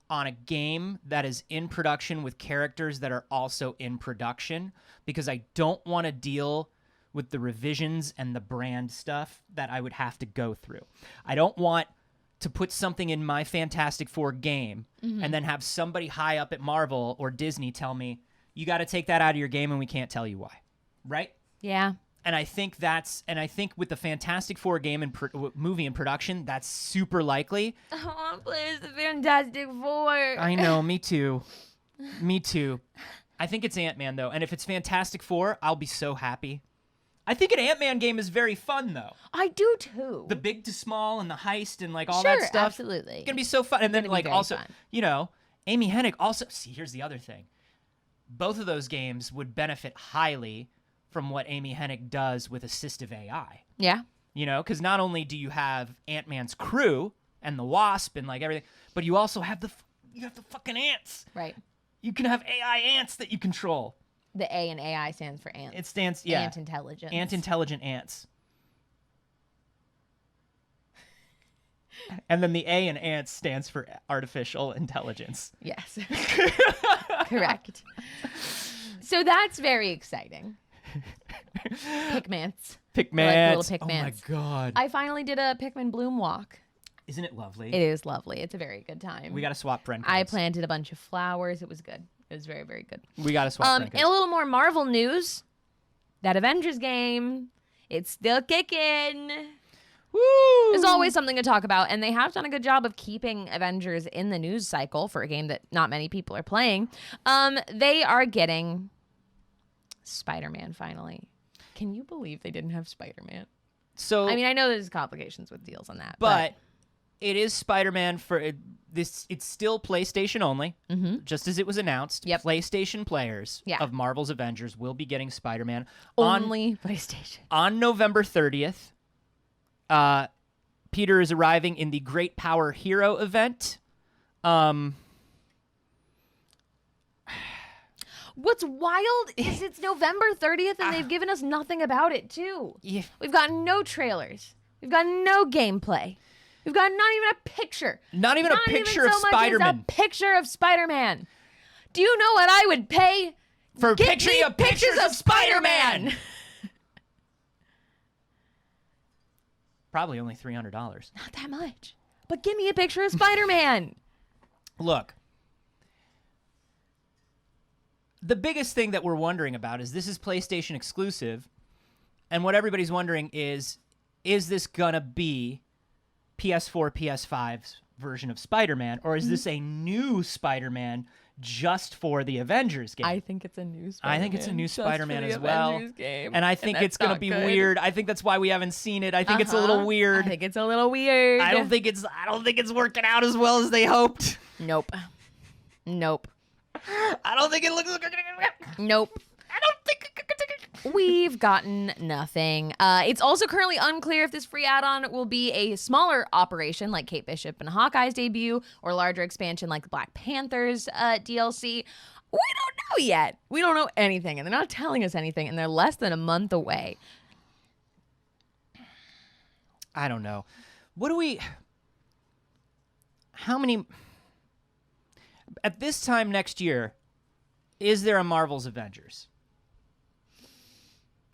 on a game that is in production with characters that are also in production because I don't want to deal with the revisions and the brand stuff that I would have to go through. I don't want to put something in my Fantastic Four game and then have somebody high up at Marvel or Disney tell me, you got to take that out of your game and we can't tell you why. Right? Yeah. And I think with the Fantastic Four game and movie in production, that's super likely. I want to play as the Fantastic Four. I know, me too. Me too. I think it's Ant-Man, though. And if it's Fantastic Four, I'll be so happy. I think an Ant-Man game is very fun, though. I do, too. The big to small and the heist and, like, all sure, that stuff. Absolutely. It's going to be so fun. And then, like, also, fun. you know, Amy Hennig also... See, here's the other thing. Both of those games would benefit highly from what Amy Hennig does with assistive AI. Yeah. You know, because not only do you have Ant-Man's crew and the Wasp and like everything, but you also have the fucking ants. Right. You can have AI ants that you control. The A in AI stands for ant. It stands, yeah. Ant intelligence. Ant intelligent ants. And then the A in ants stands for artificial intelligence. Yes. Correct. So that's very exciting. Pikmans. Pikmans. Like little Pikmans. Oh my god. I finally did a Pikmin Bloom walk. Isn't it lovely? It is lovely. It's a very good time. We got to swap friend codes. I planted a bunch of flowers. It was good. It was very, very good. We got to swap friend codes. And a little more Marvel news. That Avengers game, it's still kicking. Woo! There's always something to talk about, and they have done a good job of keeping Avengers in the news cycle for a game that not many people are playing. They are getting Spider-Man finally. Can you believe they didn't have Spider-Man? So I mean, I know there's complications with deals on that, but it is Spider-Man for this. It's still PlayStation only, just as it was announced. Yep. PlayStation players of Marvel's Avengers will be getting Spider-Man only PlayStation on November 30th. Peter is arriving in the Great Power Hero event. What's wild is it's November 30th and they've given us nothing about it, too. Yeah. We've got no trailers. We've got no gameplay. We've got not even a picture. Not even a picture of Spider-Man. A picture of Spider-Man. Do you know what I would pay for pictures of Spider-Man? Probably only $300. Not that much. But give me a picture of Spider-Man. Look. The biggest thing that we're wondering about is this is PlayStation exclusive, and what everybody's wondering is this gonna be PS4, PS5's version of Spider-Man, or is this a new Spider-Man just for the Avengers game? I think it's a new Spider-Man. I think it's a new Spider-Man just as for the well. Avengers game. And I think it's going to be weird. I think that's why we haven't seen it. I think it's a little I weird. think it's a little weird. I don't think it's working out as well as they hoped. Nope. I don't think it looks Nope. I don't think We've gotten nothing. It's also currently unclear if this free add-on will be a smaller operation like Kate Bishop and Hawkeye's debut, or larger expansion like the Black Panther's DLC. We don't know yet. We don't know anything, and they're not telling us anything, and they're less than a month away. I don't know. How many at this time next year is there a Marvel's Avengers?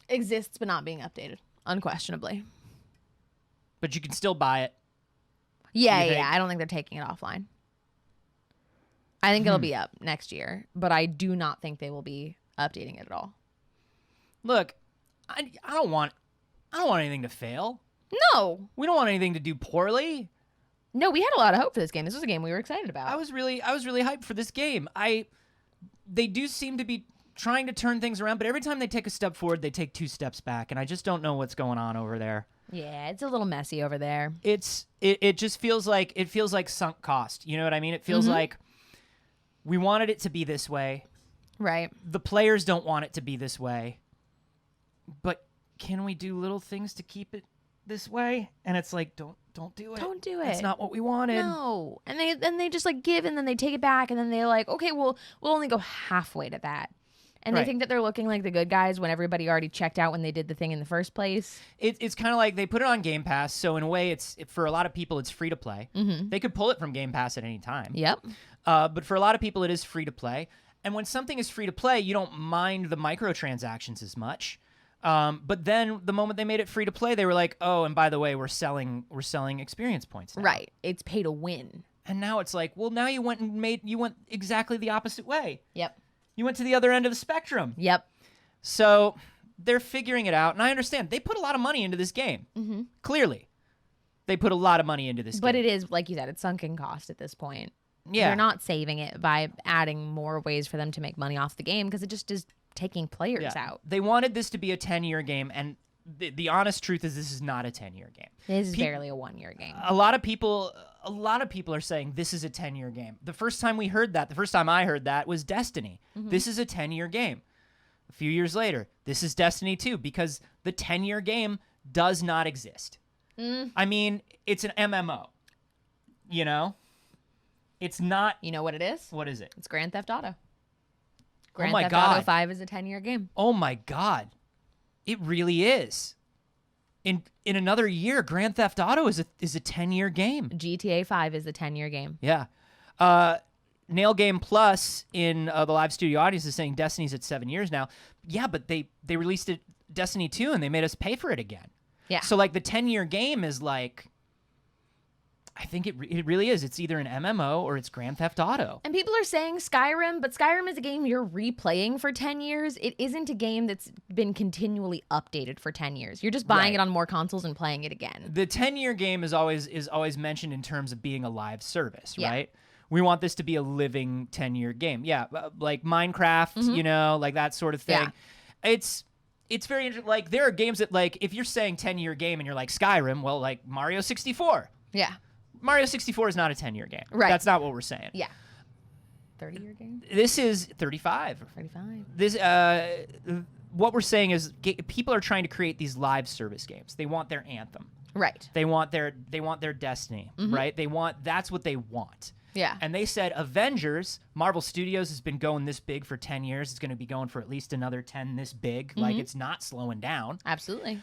Exists, but not being updated, unquestionably. But you can still buy it. Yeah. I don't think they're taking it offline. I think it'll be up next year, but I do not think they will be updating it at all. Look, I don't want anything to fail. No. We don't want anything to do poorly. No, we had a lot of hope for this game. This was a game we were excited about. I was really hyped for this game. They do seem to be trying to turn things around, but every time they take a step forward, they take 2 steps back, and I just don't know what's going on over there. Yeah, it's a little messy over there. It just feels like sunk cost. You know what I mean? It feels like we wanted it to be this way. Right. The players don't want it to be this way. But can we do little things to keep it this way? And it's like, don't do it. Don't do it. That's not what we wanted. No. And they just like give, and then they take it back, and then they're like, okay, we'll only go halfway to that. And they think that they're looking like the good guys when everybody already checked out when they did the thing in the first place. It's kind of like they put it on Game Pass, so in a way, for a lot of people, it's free to play. They could pull it from Game Pass at any time. Yep. But for a lot of people, it is free to play. And when something is free to play, you don't mind the microtransactions as much. But then the moment they made it free to play, they were like, oh, and by the way, we're selling experience points now. Right. It's pay to win. And now it's like, well, now you went exactly the opposite way. Yep. You went to the other end of the spectrum. Yep. So they're figuring it out, and I understand. They put a lot of money into this game. Clearly. They put a lot of money into this game. But it is, like you said, it's sunken cost at this point. Yeah. They're not saving it by adding more ways for them to make money off the game, because it just is taking players out. They wanted this to be a 10-year game, and the honest truth is this is not a 10-year game. This is barely a 1-year game. A lot of people are saying this is a 10-year game. The first time I heard that was Destiny. This is a 10-year game. A few years later, this is Destiny 2, because the 10-year game does not exist. I mean, it's an MMO. You know? It's not... You know what it is? What is it? It's Grand Theft Auto. Oh my Theft God. Auto 5 is a 10-year game. Oh my God. It really is. In another year, Grand Theft Auto is a 10-year game. GTA 5 is a 10-year game. Yeah. Nail Game Plus in the live studio audience is saying Destiny's at 7 years now. Yeah, but they released Destiny 2 and they made us pay for it again. Yeah. So like the 10-year game is like, I think it really is. It's either an MMO or it's Grand Theft Auto. And people are saying Skyrim, but Skyrim is a game you're replaying for 10 years. It isn't a game that's been continually updated for 10 years. You're just buying it on more consoles and playing it again. The 10-year game is always mentioned in terms of being a live service, right? We want this to be a living 10-year game. Yeah, like Minecraft, you know, like that sort of thing. Yeah. It's very interesting. Like there are games that, like, if you're saying 10-year game and you're like Skyrim, well, like Mario 64. Yeah. Mario 64 is not a 10-year game. Right. That's not what we're saying. Yeah. 30-year game? This is 35. 35. This what we're saying is people are trying to create these live service games. They want their Anthem. Right. They want their Destiny, right? That's what they want. Yeah. And they said Avengers, Marvel Studios has been going this big for 10 years. It's going to be going for at least another 10 this big. Like, it's not slowing down. Absolutely.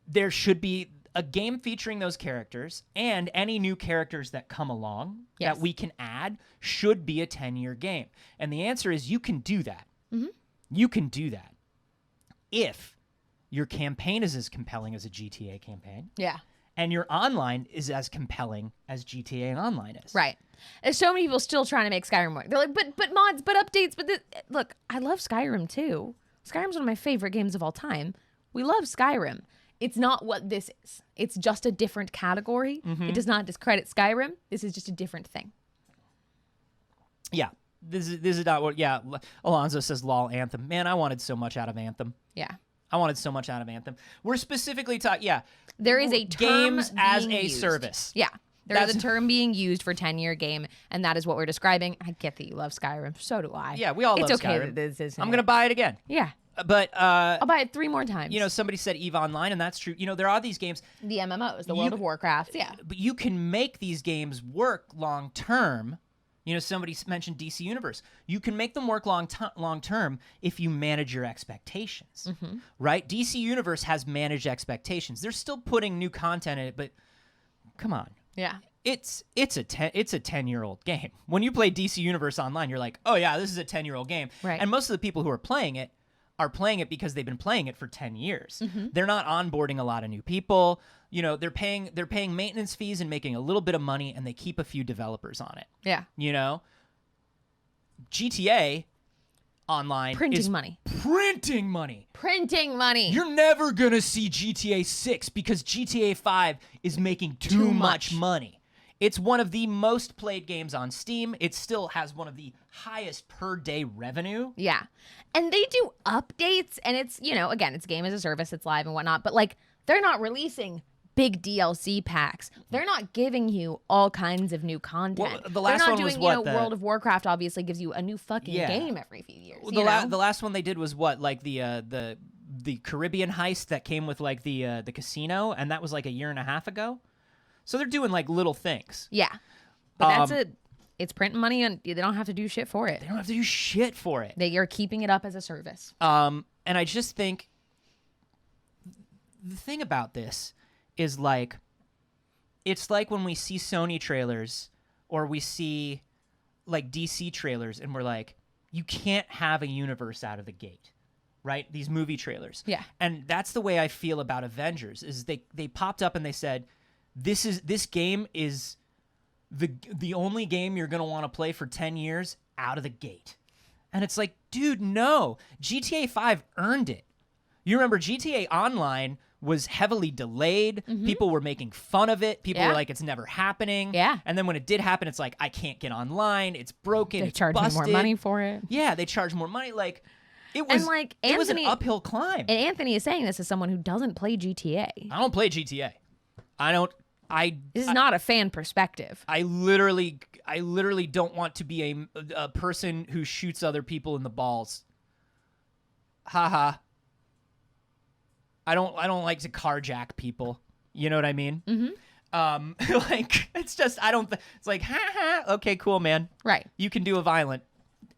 There should be a game featuring those characters, and any new characters that come along that we can add should be a 10-year game. And the answer is you can do that. You can do that if your campaign is as compelling as a GTA campaign. Yeah. And your online is as compelling as GTA Online is. Right. There's so many people still trying to make Skyrim work. They're like, but mods, but updates, but look, I love Skyrim too. Skyrim's one of my favorite games of all time. We love Skyrim. It's not what this is. It's just a different category. It does not discredit Skyrim. This is just a different thing. Yeah. This is not what, yeah. Alonzo says, lol, Anthem. Man, I wanted so much out of Anthem. Yeah. I wanted so much out of Anthem. We're specifically talking, yeah. There is a term games as being a used. service. Yeah. There is a term being used for 10-year game, and that is what we're describing. I get that you love Skyrim. So do I. Yeah, we all love Skyrim. It's okay that this is. I'm going to buy it again. Yeah. But I'll buy it 3 more times. You know, somebody said EVE Online, and that's true. You know, there are these games. The MMOs, the World of Warcraft. Yeah. But you can make these games work long term. You know, somebody mentioned DC Universe. You can make them work long term if you manage your expectations, right? DC Universe has managed expectations. They're still putting new content in it, but come on. Yeah. It's a 10-year-old game. When you play DC Universe Online, you're like, oh yeah, this is a 10-year-old game. Right. And most of the people who are playing it are playing it because they've been playing it for 10 years. They're not onboarding a lot of new people. You know, they're paying maintenance fees and making a little bit of money, and they keep a few developers on it. Yeah. You know, GTA Online Printing is money. Printing money. You're never gonna see GTA 6 because GTA 5 is making too much money. It's one of the most played games on Steam. It still has one of the highest per day revenue. Yeah. And they do updates, and it's, you know, again, it's game as a service, it's live and whatnot, but like they're not releasing big DLC packs. They're not giving you all kinds of new content. Well, the last They're not one doing, was what, you know, World of Warcraft obviously gives you a new fucking Yeah. game every few years. Well, you know? the last one they did was what, like the Caribbean heist that came with like the casino, and that was like a year and a half ago. So they're doing like little things. Yeah. But it's printing money, and they don't have to do shit for it. They don't have to do shit for it. They are keeping it up as a service. And I just think the thing about this is like, it's like when we see Sony trailers or we see like DC trailers, and we're like, you can't have a universe out of the gate, right? These movie trailers. Yeah. And that's the way I feel about Avengers. Is they popped up and they said, this game is the only game you're gonna want to play for 10 years out of the gate. And it's like, dude, no. GTA 5 earned it. You remember GTA Online was heavily delayed. People were making fun of it. People were like, it's never happening. Yeah. And then when it did happen, it's like, I can't get online. It's broken. They It's charge me busted. more money for it. Yeah, they charge more money. Like, it was, And like it was an Anthony- uphill climb. And Anthony is saying this as someone who doesn't play GTA. I don't play GTA. This is not a fan perspective. I literally don't want to be a person who shoots other people in the balls. Haha. I don't like to carjack people. You know what I mean? Like, it's just, it's like, okay, cool, man. Right. You can do a violent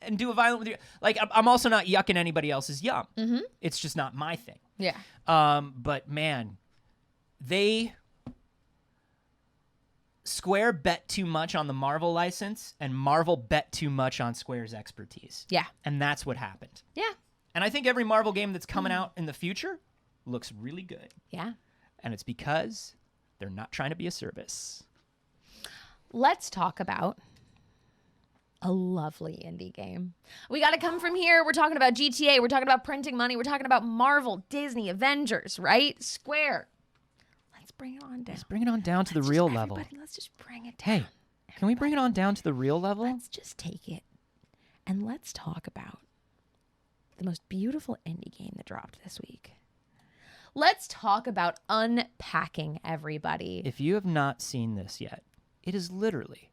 with your, like, I'm also not yucking anybody else's yum. It's just not my thing. Yeah. But man, Square bet too much on the Marvel license, and Marvel bet too much on Square's expertise. Yeah. And that's what happened. Yeah. And I think every Marvel game that's coming out in the future looks really good. Yeah. And it's because they're not trying to be a service. Let's talk about a lovely indie game. We got to come from here. We're talking about GTA. We're talking about printing money. We're talking about Marvel, Disney, Avengers, right? Square. Let's bring it on down. Let's bring it on down to the real level. Let's just bring it down. Hey, can we bring it on down to the real level? Let's just take it and let's talk about the most beautiful indie game that dropped this week. Let's talk about Unpacking, everybody. If you have not seen this yet, it is literally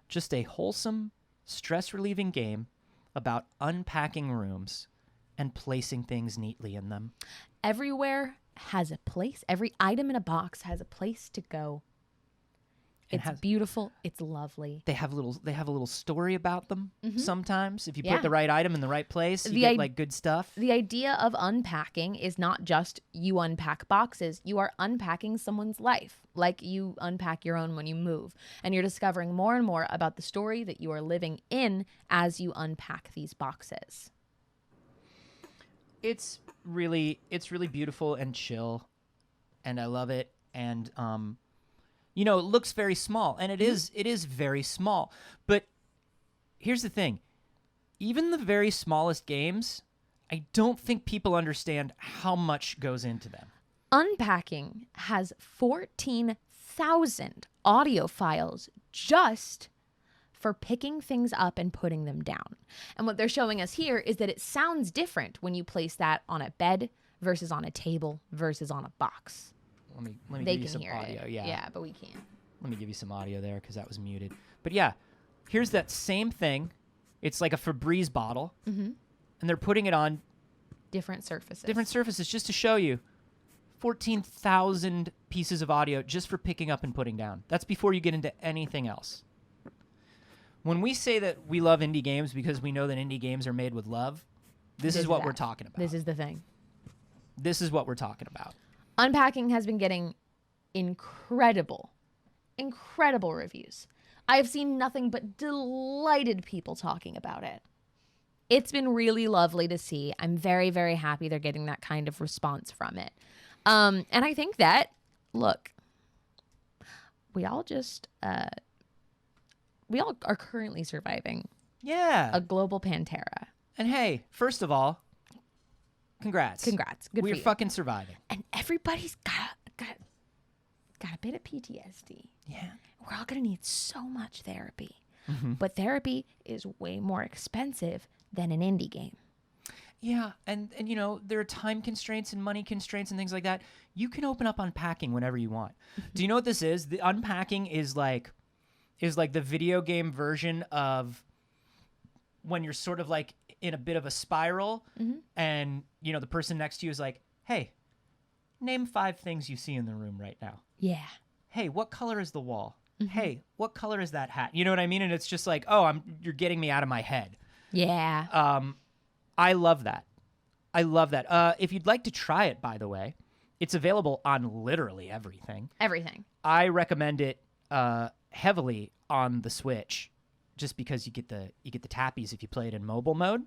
just a wholesome, stress-relieving game about unpacking rooms and placing things neatly in them. Everywhere has a place. Every item in a box has a place to go. It's beautiful. It's lovely. They have a little story about them sometimes. If you put the right item in the right place, you get like good stuff. The idea of unpacking is not just you unpack boxes. You are unpacking someone's life, like you unpack your own when you move. And you're discovering more and more about the story that you are living in as you unpack these boxes. It's really beautiful and chill, and I love it. And you know, it looks very small, and it is very small. But here's the thing. Even the very smallest games, I don't think people understand how much goes into them. Unpacking has 14,000 audio files just for picking things up and putting them down. And what they're showing us here is that it sounds different when you place that on a bed versus on a table versus on a box. Let me They give you can some hear audio. it. Yeah, but we can't. let me give you some audio there because that was muted. But yeah, here's that same thing. It's like a Febreze bottle, and they're putting it on Different surfaces. just to show you 14,000 pieces of audio just for picking up and putting down. That's before you get into anything else. When we say that we love indie games because we know that indie games are made with love, this is what we're talking about. This is the thing. This is what we're talking about. Unpacking has been getting incredible reviews. I've seen nothing but delighted people talking about it. It's been really lovely to see. I'm very, very happy they're getting that kind of response from it. And I think that, look, we all are currently surviving a global Pantera. And hey, first of all, congrats. Good We're for you. fucking surviving. And everybody's got a bit of PTSD. Yeah. We're all going to need so much therapy. But therapy is way more expensive than an indie game. Yeah, and you know, there are time constraints and money constraints and things like that. You can open up Unpacking whenever you want. Do you know what this is? The Unpacking is like the video game version of when you're sort of like in a bit of a spiral and you know the person next to you is like, "Hey, name 5 things you see in the room right now." Yeah. Hey, what color is the wall? Hey, what color is that hat? You know what I mean? And it's just like, "Oh, you're getting me out of my head." Yeah. I love that. I love that. If you'd like to try it, by the way, it's available on literally everything. Everything. I recommend it heavily on the Switch, just because you get the tappies if you play it in mobile mode.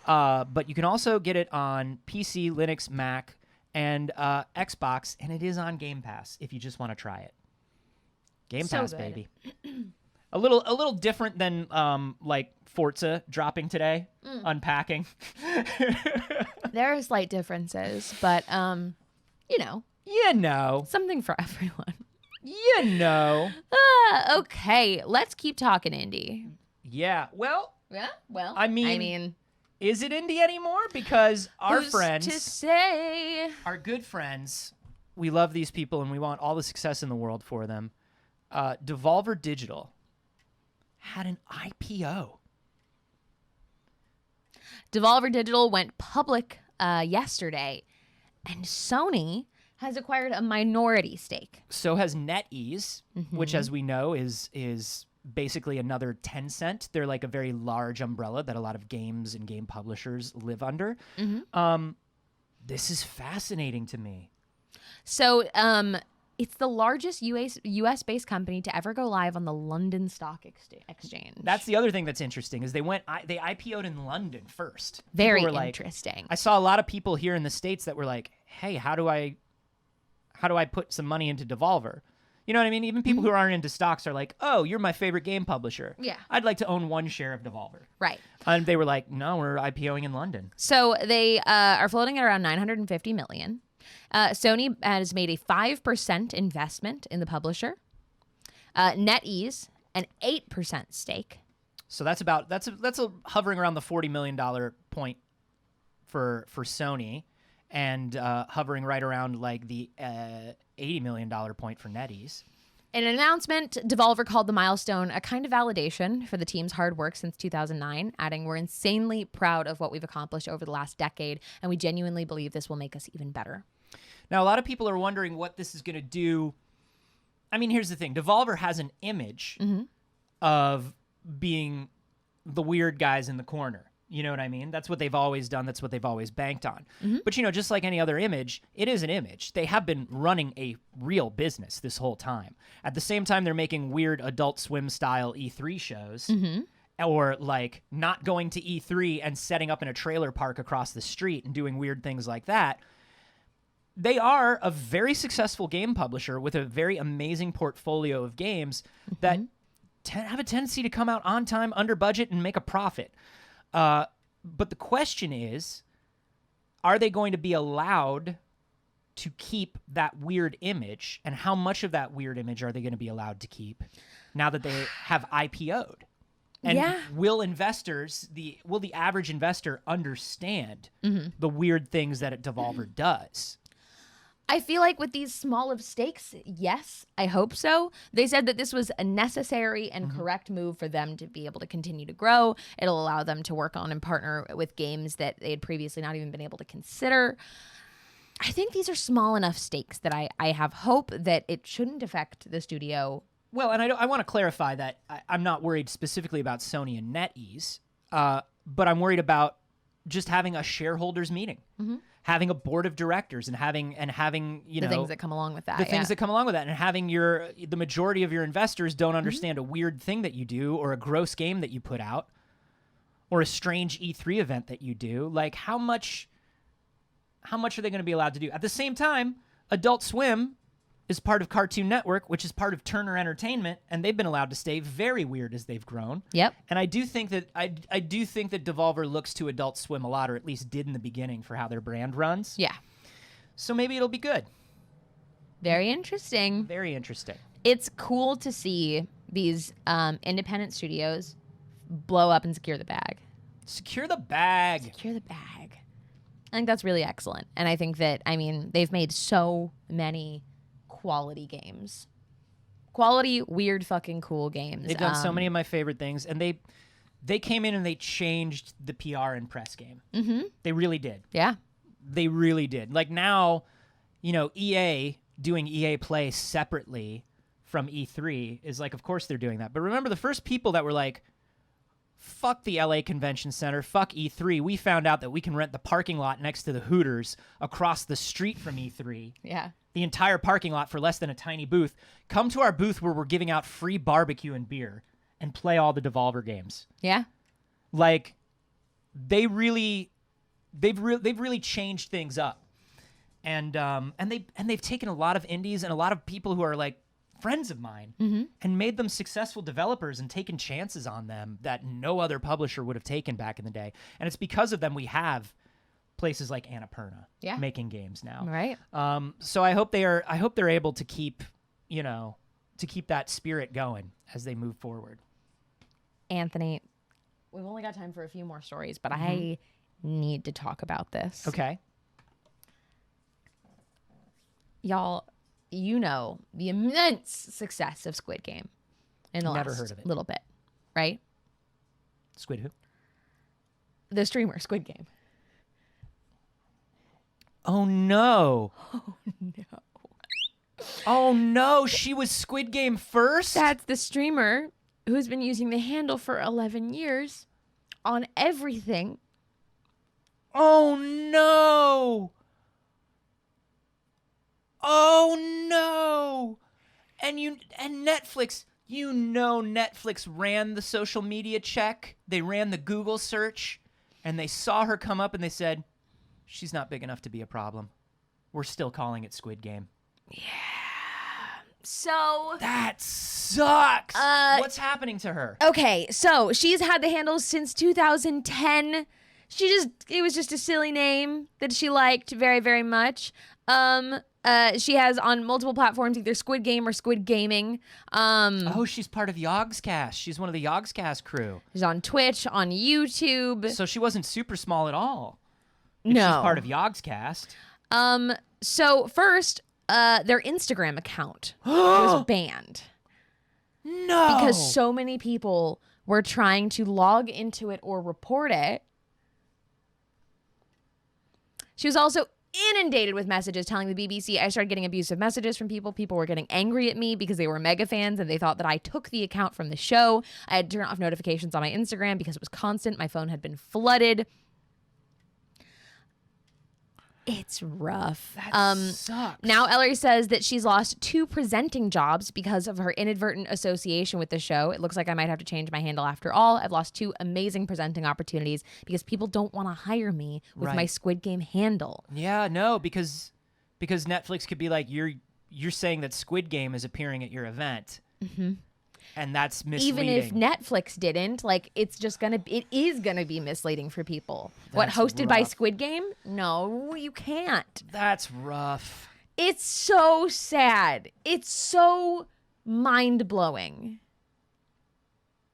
But you can also get it on PC, Linux, Mac, and Xbox, and it is on Game Pass if you just want to try it. Game Pass, good. baby. A little different than like Forza dropping today, Unpacking. There are slight differences, but you know, something for everyone. Okay, let's keep talking indie. Yeah. Well, I mean, is it indie anymore? Because our who's friends, to say? our good friends, we love these people and we want all the success in the world for them. Devolver Digital had an IPO. Devolver Digital went public yesterday, and Sony has acquired a minority stake. So has NetEase, which, as we know, is basically another Tencent. They're like a very large umbrella that a lot of games and game publishers live under. This is fascinating to me. So it's the largest US-based company to ever go live on the London Stock Exchange. That's the other thing that's interesting is they IPO'd in London first. Very like, interesting. I saw a lot of people here in the States that were like, "Hey, how do I put some money into Devolver?" You know what I mean? Even people who aren't into stocks are like, "Oh, you're my favorite game publisher. Yeah. I'd like to own 1 share of Devolver." Right. And they were like, "No, we're IPOing in London." So they are floating at around $950 million. Sony has made a 5% investment in the publisher. NetEase, an 8% stake. So that's hovering around the $40 million point for Sony, and hovering right around like the $80 million point for NetEase. In an announcement, Devolver called the milestone a kind of validation for the team's hard work since 2009, adding, "We're insanely proud of what we've accomplished over the last decade, and we genuinely believe this will make us even better." Now, a lot of people are wondering what this is going to do. I mean, here's the thing. Devolver has an image of being the weird guys in the corner. You know what I mean? That's what they've always done. That's what they've always banked on. But, you know, just like any other image, it is an image. They have been running a real business this whole time. At the same time, they're making weird Adult Swim-style E3 shows. Or, like, not going to E3 and setting up in a trailer park across the street and doing weird things like that. They are a very successful game publisher with a very amazing portfolio of games that have a tendency to come out on time, under budget, and make a profit. But the question is, are they going to be allowed to keep that weird image, and how much of that weird image are they going to be allowed to keep now that they have IPO'd? And will the average investor understand the weird things that Devolver does? I feel like with these small of stakes, yes, I hope so. They said that this was a necessary and correct move for them to be able to continue to grow. It'll allow them to work on and partner with games that they had previously not even been able to consider. I think these are small enough stakes that I have hope that it shouldn't affect the studio. Well, and I want to clarify that I'm not worried specifically about Sony and NetEase, but I'm worried about just having a shareholders meeting. Having a board of directors and having the things that come along with that. And having the majority of your investors don't understand a weird thing that you do, or a gross game that you put out, or a strange E3 event that you do. Like, how much are they going to be allowed to do? At the same time, Adult Swim is part of Cartoon Network, which is part of Turner Entertainment, and they've been allowed to stay very weird as they've grown. Yep. And I do think that Devolver looks to Adult Swim a lot, or at least did in the beginning, for how their brand runs. Yeah. So maybe it'll be good. Very interesting. Very interesting. It's cool to see these independent studios blow up and secure the bag. Secure the bag. Secure the bag. I think that's really excellent. And I think that, they've made so many quality games. Quality, weird, fucking cool games. They've done so many of my favorite things, and they came in and they changed the PR and press game. They really did. Yeah. They really did. Like, now, EA doing EA Play separately from E3 is like, of course they're doing that. But remember, the first people that were like, fuck the LA Convention Center, fuck E3, we found out that we can rent the parking lot next to the Hooters across the street from E3. Yeah. The entire parking lot for less than a tiny booth. Come to our booth where we're giving out free barbecue and beer, and play all the Devolver games. Yeah. Like, they've really changed things up, and they've taken a lot of indies and a lot of people who are like friends of mine and made them successful developers and taken chances on them that no other publisher would have taken back in the day. And it's because of them we have places like Annapurna making games now. Right. So I hope they're able to keep that spirit going as they move forward. Anthony, we've only got time for a few more stories, but I need to talk about this. Okay. Y'all, the immense success of SquidGame in the Never last heard of it. little bit, right? Squid who? The streamer, SquidGame. Oh, no. Oh, no. Oh, no. She was SquidGame first? That's the streamer who's been using the handle for 11 years on everything. Oh, no. Oh, no. And Netflix, Netflix ran the social media check. They ran the Google search, and they saw her come up, and they said, she's not big enough to be a problem. We're still calling it SquidGame. Yeah. So that sucks. What's happening to her? Okay, so she's had the handle since 2010. It was just a silly name that she liked very, very much. She has on multiple platforms either SquidGame or Squid Gaming. She's part of Yogscast. She's one of the Yogscast crew. She's on Twitch, on YouTube. So she wasn't super small at all. No. She's part of Yogscast. So first, their Instagram account was banned. No. Because so many people were trying to log into it or report it. She was also inundated with messages telling the BBC I started getting abusive messages from people. People were getting angry at me because they were mega fans and they thought that I took the account from the show. I had to turn off notifications on my Instagram because it was constant. My phone had been flooded. It's rough. That sucks. Now Ellery says that she's lost 2 presenting jobs because of her inadvertent association with the show. It looks like I might have to change my handle after all. I've lost 2 amazing presenting opportunities because people don't want to hire me with my Squid Game handle. Yeah, no, because Netflix could be like, you're saying that Squid Game is appearing at your event. And that's misleading. Even if Netflix didn't, like, it is gonna be misleading for people. That's Hosted by rough. SquidGame? No, you can't. That's rough. It's so sad. It's so mind-blowing.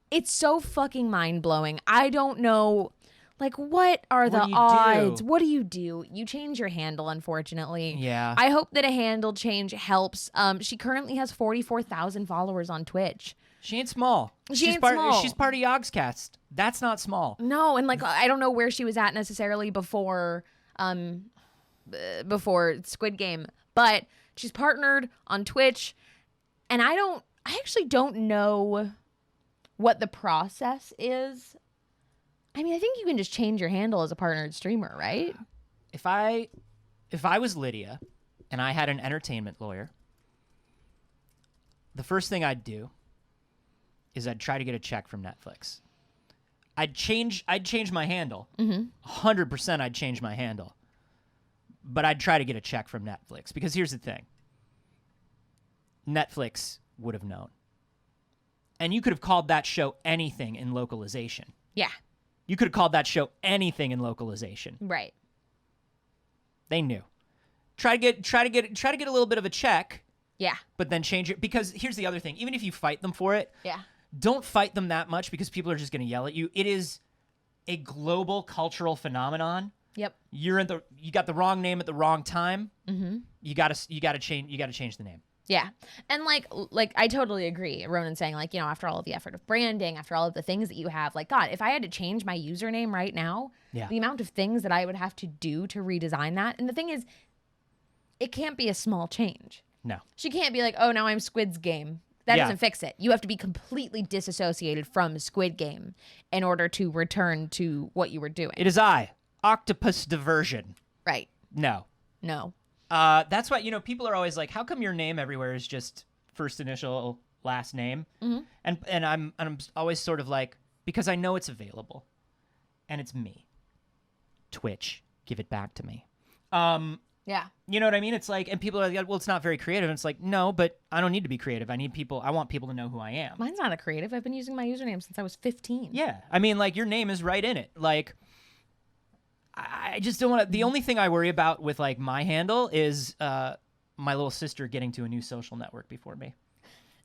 It's so fucking mind-blowing. I don't know. Like, what are the odds? What do? You change your handle, unfortunately. Yeah. I hope that a handle change helps. She currently has 44,000 followers on Twitch. She ain't small. She's small. She's part of Yogscast. That's not small. No, and like I don't know where she was at necessarily before Squid Game, but she's partnered on Twitch, and I actually don't know what the process is. I mean, I think you can just change your handle as a partnered streamer, right? If I was Lydia and I had an entertainment lawyer, the first thing I'd do is I'd try to get a check from Netflix. I'd change my handle. 100% I'd change my handle. But I'd try to get a check from Netflix, because here's the thing. Netflix would have known. And you could have called that show anything in localization. Yeah. You could have called that show anything in localization. Right. They knew. Try to get a little bit of a check. Yeah. But then change it, because here's the other thing. Even if you fight them for it, Yeah. don't fight them that much, because people are just going to yell at you. It is a global cultural phenomenon. Yep. You got the wrong name at the wrong time. Mm-hmm. You got to change the name. Yeah. And like I totally agree. Ronan saying, like, you know, after all of the effort of branding, after all of the things that you have, like, God, if I had to change my username right now, the amount of things that I would have to do to redesign that. And the thing is, it can't be a small change. No. She can't be like, oh, now I'm Squid's Game. That doesn't fix it. You have to be completely disassociated from Squid Game in order to return to what you were doing. It is Octopus Diversion. Right. No. That's why, you know, people are always like, how come your name everywhere is just first initial, last name? Mm-hmm. And I'm always sort of like, because I know it's available. And it's me. Twitch, give it back to me. Yeah. You know what I mean? It's like, and people are like, well, it's not very creative. And it's like, no, but I don't need to be creative. I want people to know who I am. Mine's not a creative. I've been using my username since I was 15. Yeah. I mean, like, your name is right in it. Like, I just don't want to. The only thing I worry about with, like, my handle is my little sister getting to a new social network before me.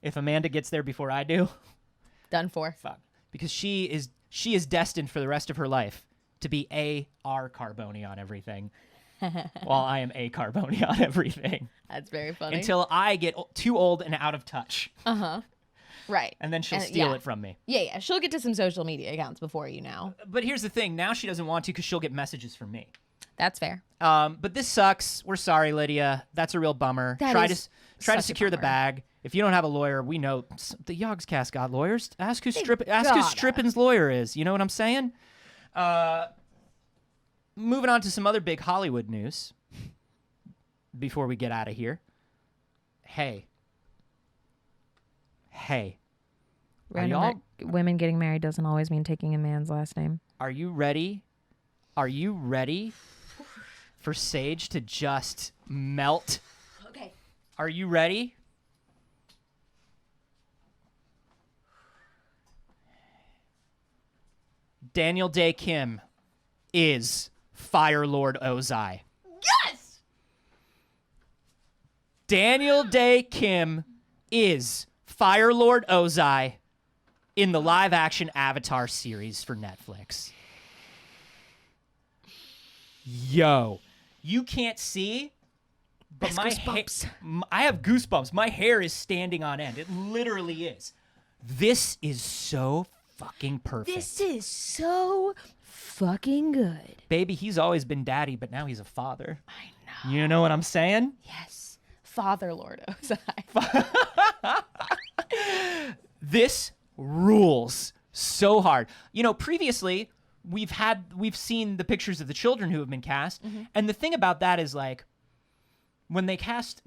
If Amanda gets there before I do, Done for. fuck. Because she is destined for the rest of her life to be A.R. Carboni on everything, while I am A. Carboni on everything. That's very funny. Until I get too old and out of touch. Uh-huh. Right. And then she'll steal it from me. Yeah. She'll get to some social media accounts before you now. But here's the thing. Now she doesn't want to, because she'll get messages from me. That's fair. But this sucks. We're sorry, Lydia. That's a real bummer. Try to secure the bag. If you don't have a lawyer, we know the Yogscast got lawyers. Ask who Strippin's lawyer is. You know what I'm saying? Moving on to some other big Hollywood news before we get out of here. Hey. Women getting married doesn't always mean taking a man's last name. Are you ready? Are you ready for Saige to just melt? Okay. Are you ready? Daniel Day Kim is Fire Lord Ozai. Yes! Daniel Day Kim is Fire Lord Ozai in the live-action Avatar series for Netflix. Yo, you can't see, but I have goosebumps. My hair is standing on end. It literally is. This is so fucking perfect. This is so fucking good. Baby, he's always been daddy, but now he's a father. I know. You know what I'm saying? Yes. Father Lord Ozai. This rules so hard. You know, previously we've seen the pictures of the children who have been cast, and the thing about that is, like, when they cast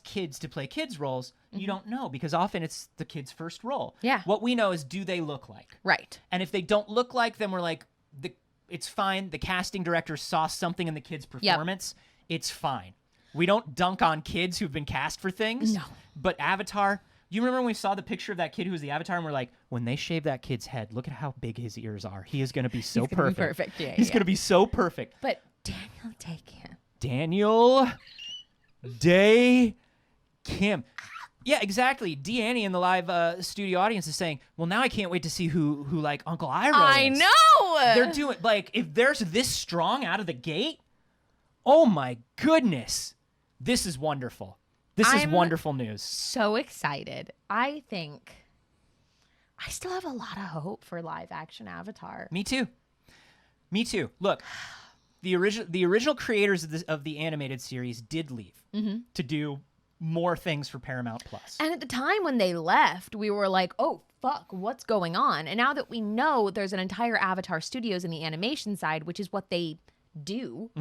kids to play kids roles, you don't know, because often it's the kid's first role. Yeah. What we know is, do they look like? Right. And if they don't look like, then we're like, it's fine. The casting director saw something in the kid's performance. Yep. It's fine. We don't dunk on kids who've been cast for things. No. But Avatar, You remember when we saw the picture of that kid who was the Avatar, and we're like, when they shave that kid's head, look at how big his ears are. He is going to be so He's gonna perfect. be perfect. Yeah, He's going to be so perfect. But Daniel Day Kim. Daniel Day Kim. Yeah, exactly. Deannie in the live studio audience is saying, well, now I can't wait to see who like Uncle Iroh I is. know. They're doing, like, if there's this strong out of the gate, oh my goodness. This is wonderful. This is wonderful news. So excited. I think I still have a lot of hope for live action Avatar. Me too. Me too. Look, the original creators of the animated series did leave to do more things for Paramount Plus. And at the time when they left, we were like, oh, fuck, what's going on? And now that we know there's an entire Avatar Studios in the animation side, which is what they do,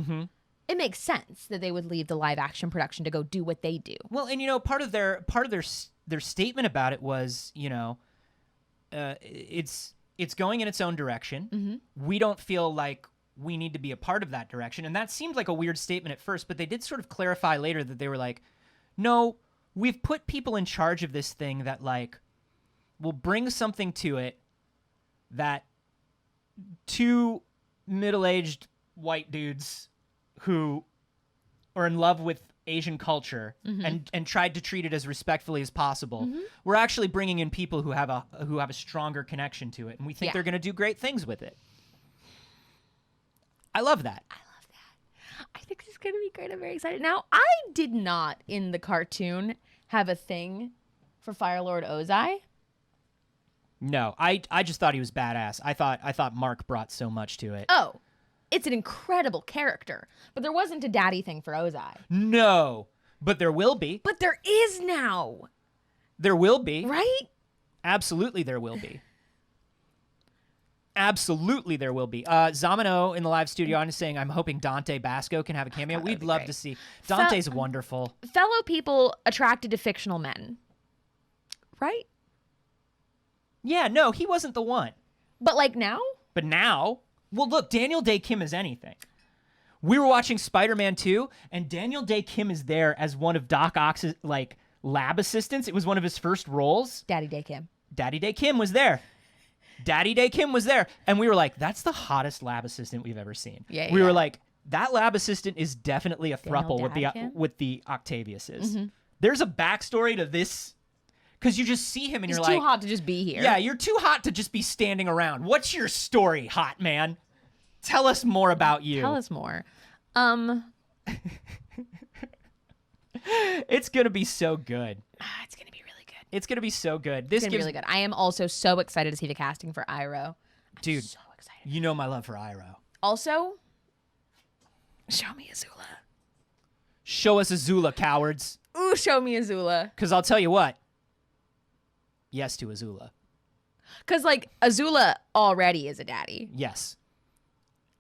it makes sense that they would leave the live action production to go do what they do. Well, and, you know, part of their statement about it was, you know, it's going in its own direction. We don't feel like we need to be a part of that direction. And that seemed like a weird statement at first, but they did sort of clarify later that they were like, no, we've put people in charge of this thing that, like, will bring something to it that two middle-aged white dudes who are in love with Asian culture and tried to treat it as respectfully as possible. We're actually bringing in people who have a stronger connection to it, and we think they're going to do great things with it. I love that. I think this is going to be great. I'm very excited. Now, I did not, in the cartoon, have a thing for Fire Lord Ozai. No, I just thought he was badass. I thought Mark brought so much to it. Oh, it's an incredible character. But there wasn't a daddy thing for Ozai. No, but there will be. But there is now. There will be. Right? Absolutely there will be. Absolutely there will be. Zamino in the live studio is saying, I'm hoping Dante Basco can have a cameo. We'd love to see. Dante's wonderful. Fellow people attracted to fictional men. Right? Yeah, no, he wasn't the one. But like now? But now, well, look, Daniel Day Kim is anything. We were watching Spider-Man 2, and Daniel Day Kim is there as one of Doc Ock's, like, lab assistants. It was one of his first roles. Daddy Day Kim. Daddy Day Kim was there. Daddy Day Kim was there. And we were like, that's the hottest lab assistant we've ever seen. Yeah, we were like, that lab assistant is definitely a throuple Daniel with the Octaviuses. There's a backstory to this, because you just see him and you're like, too hot to just be here. Yeah, you're too hot to just be standing around. What's your story, hot man? Tell us more about you. Tell us more. It's going to be so good. It's going to be really good. It's going to be so good. It's going to be really good. I am also so excited to see the casting for Iroh. Dude, so excited. You know my love for Iroh. Also, show me Azula. Show us Azula, cowards. Ooh, show me Azula. Because I'll tell you what. Yes to Azula. Because, like, Azula already is a daddy. Yes.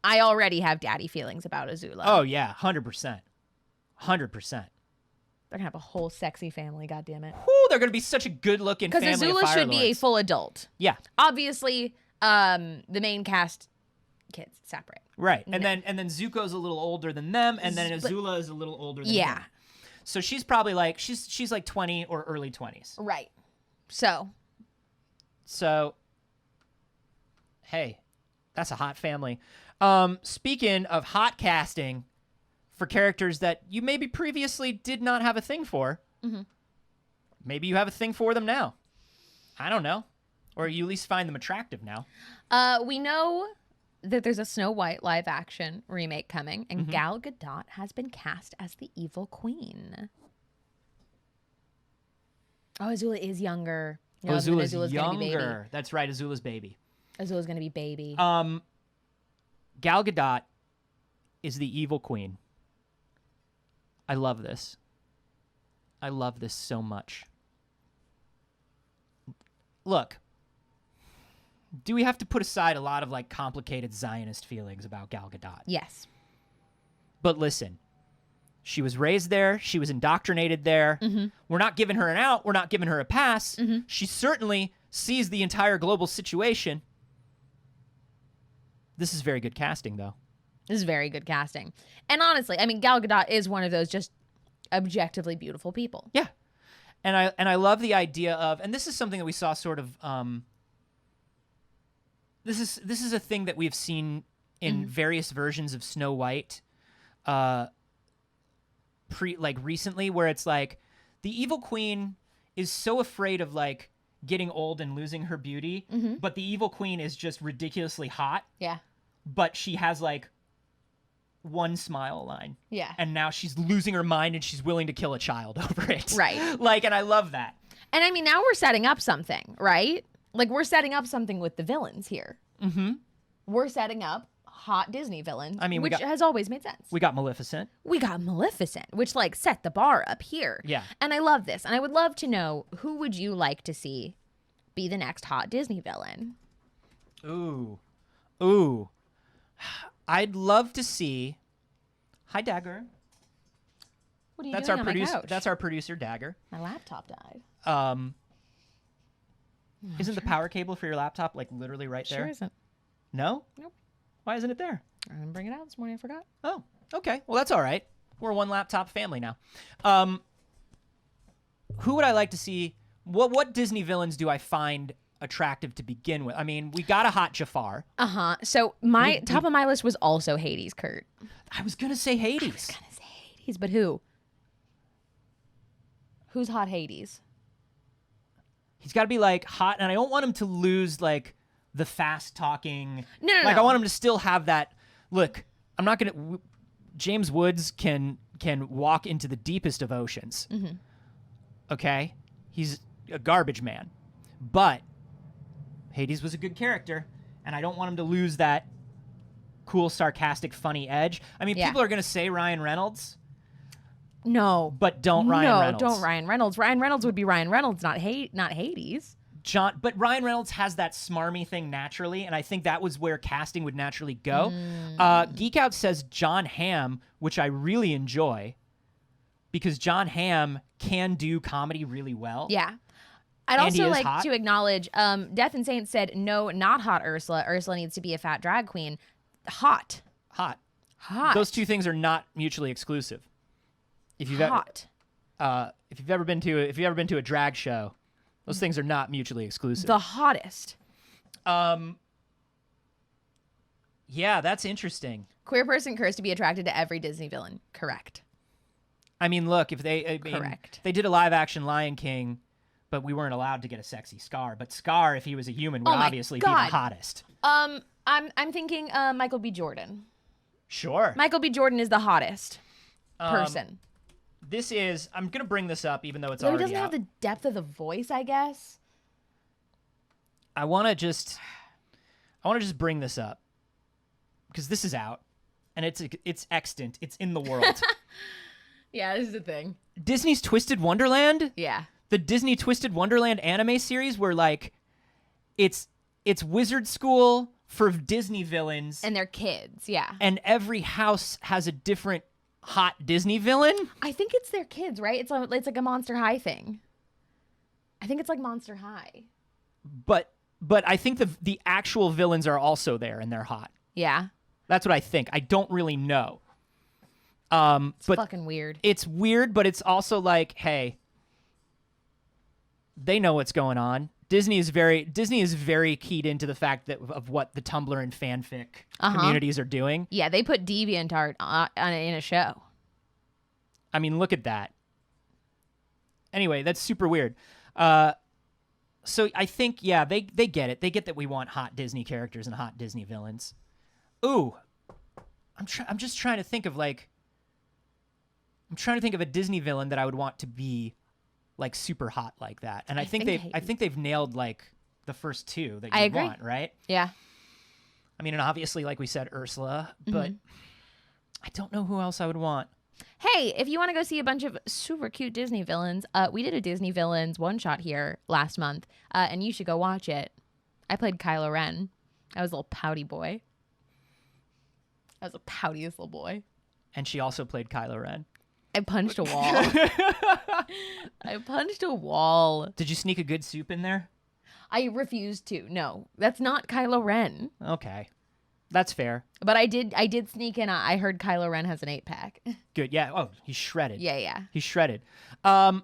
I already have daddy feelings about Azula. Oh, yeah. 100%. 100%. They're going to have a whole sexy family, goddammit. Whoo, they're going to be such a good-looking family Because of Azula Fire should be a Lords. full adult. Yeah. Obviously, the main cast, kids, separate. Right. And then Zuko's a little older than them, and then Azula is a little older than him. So she's probably like, she's like 20 or early 20s. Right. So, hey, that's a hot family. Speaking of hot casting for characters that you maybe previously did not have a thing for, maybe you have a thing for them now. I don't know. Or you at least find them attractive now. we know that there's a Snow White live action remake coming, and Gal Gadot has been cast as the evil queen. Oh, Azula is younger. You know, Azula's gonna be younger. That's right, Azula's baby. Azula's gonna be baby. Gal Gadot is the evil queen. I love this. I love this so much. Look, do we have to put aside a lot of like complicated Zionist feelings about Gal Gadot? Yes. But listen, she was raised there. She was indoctrinated there. We're not giving her an out. We're not giving her a pass. She certainly sees the entire global situation. This is very good casting, though. This is very good casting. And honestly, I mean, Gal Gadot is one of those just objectively beautiful people. Yeah. And I love the idea of, and this is something that we saw sort of. This is a thing that we've seen in various versions of Snow White, recently, where it's like the evil queen is so afraid of like getting old and losing her beauty, but the evil queen is just ridiculously hot. Yeah. But she has like one smile line. Yeah. And now she's losing her mind and she's willing to kill a child over it. Right. Like, and I love that. And I mean, now we're setting up something, right? Like, we're setting up something with the villains here. Mm-hmm. We're setting up hot Disney villains, I mean, which has always made sense. We got Maleficent. We got Maleficent, which like set the bar up here. Yeah. And I love this. And I would love to know, who would you like to see be the next hot Disney villain? Ooh. I'd love to see. Hi, Dagger. What are you That's doing our on my producer. couch? That's our producer, Dagger. My laptop died. Isn't the power cable for your laptop like literally right there? Sure isn't. No? Nope. Why isn't it there? I didn't bring it out this morning. I forgot. Oh, okay. Well, that's all right. We're a one laptop family now. Who would I like to see? What Disney villains do I find attractive to begin with? I mean, we got a hot Jafar. So my top of my list was also Hades, Kurt. I was gonna say Hades. But who? Who's hot Hades? He's got to be like hot, and I don't want him to lose like the fast talking. No. I want him to still have that. Look, I'm not gonna. James Woods can walk into the deepest of oceans. Mm-hmm. Okay, he's a garbage man, but Hades was a good character, and I don't want him to lose that cool, sarcastic, funny edge. I mean, people are gonna say Ryan Reynolds. No. But don't Ryan Reynolds. No, don't Ryan Reynolds. Ryan Reynolds would be Ryan Reynolds, not Hades. But Ryan Reynolds has that smarmy thing naturally, and I think that was where casting would naturally go. Geek Out says John Hamm, which I really enjoy, because John Hamm can do comedy really well. Yeah. I'd also like to acknowledge Death and Saints said, no, not hot Ursula. Ursula needs to be a fat drag queen. Hot. Those two things are not mutually exclusive. If you've ever been to a drag show, those things are not mutually exclusive. The hottest. Yeah, that's interesting. Queer person cursed to be attracted to every Disney villain. Correct. I mean, look, if they they did a live action Lion King, but we weren't allowed to get a sexy Scar. But Scar, if he was a human, would obviously be the hottest. I'm thinking Michael B. Jordan. Sure. Michael B. Jordan is the hottest person. I'm going to bring this up even though it's he already doesn't have the depth of the voice, I guess. I want to just bring this up because this is out and it's extant. It's in the world. Yeah, this is the thing. Disney's Twisted Wonderland? Yeah. The Disney Twisted Wonderland anime series where like it's wizard school for Disney villains and their kids, yeah. And every house has a different hot Disney villain. I think it's their kids, right? It's like a Monster High thing. I think it's like Monster High. But I think the actual villains are also there and they're hot. Yeah. That's what I think. I don't really know. It's fucking weird. It's weird, but it's also like, hey, they know what's going on. Disney is very keyed into the fact of what the Tumblr and fanfic communities are doing. Yeah, they put DeviantArt in a show. I mean, look at that. Anyway, that's super weird. So I think, yeah, they get it. They get that we want hot Disney characters and hot Disney villains. Ooh, I'm just trying to think of a Disney villain that I would want to be like super hot like that. And I think they've nailed like the first two that you want, right? Yeah. I mean, and obviously, like we said, Ursula, but I don't know who else I would want. Hey, if you want to go see a bunch of super cute Disney villains, we did a Disney villains one shot here last month, and you should go watch it. I played Kylo Ren. I was a little pouty boy. I was the poutiest little boy. And she also played Kylo Ren. I punched a wall. Did you sneak a good soup in there? I refused to. No, that's not Kylo Ren. Okay. That's fair. But I did sneak in. I heard Kylo Ren has an 8-pack. Good. Yeah. Oh, he's shredded. Yeah. He's shredded. I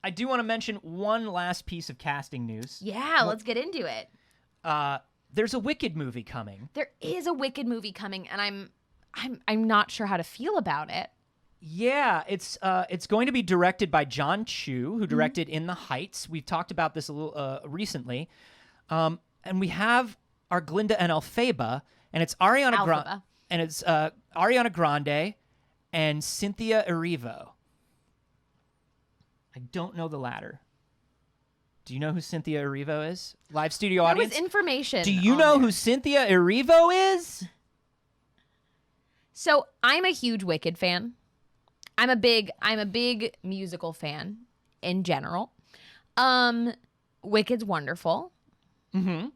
I do want to mention one last piece of casting news. Yeah, let's get into it. There's a Wicked movie coming. There is a Wicked movie coming, and I'm not sure how to feel about it. Yeah, it's going to be directed by John Chu, who directed In the Heights. We've talked about this a little recently, and we have our Glinda and Elphaba, and it's Ariana Grande and Cynthia Erivo. I don't know the latter. Do you know who Cynthia Erivo is? Live studio audience. There was information. Do you know who Cynthia Erivo is? So I'm a huge Wicked fan. I'm a big musical fan in general. Wicked's wonderful. Mm-hmm.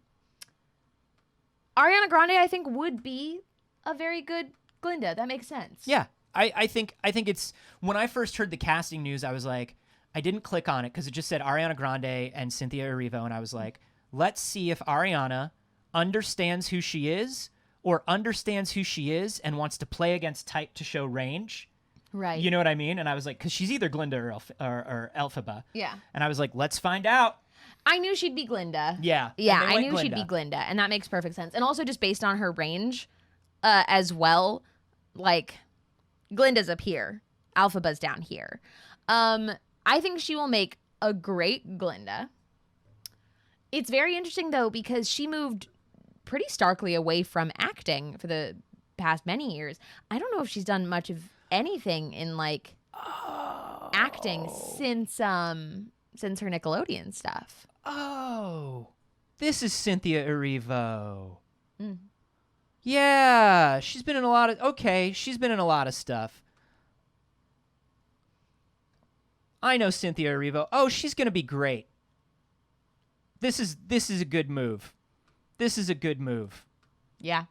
Ariana Grande, I think, would be a very good Glinda. That makes sense. Yeah, I think it's, when I first heard the casting news, I was like, I didn't click on it because it just said Ariana Grande and Cynthia Erivo, and I was like, let's see if Ariana understands who she is or understands who she is and wants to play against type to show range. Right. You know what I mean? And I was like, because she's either Glinda or Elphaba. Yeah. And I was like, let's find out. I knew she'd be Glinda. Yeah. Yeah, I knew she'd be Glinda, and that makes perfect sense. And also just based on her range as well, like, Glinda's up here, Elphaba's down here. I think she will make a great Glinda. It's very interesting, though, because she moved pretty starkly away from acting for the past many years. I don't know if she's done much of anything in, like, acting since her Nickelodeon stuff. Oh, this is Cynthia Erivo. Mm. Yeah, she's been in a lot of stuff. I know Cynthia Erivo. Oh, she's going to be great. This is a good move. This is a good move. Yeah.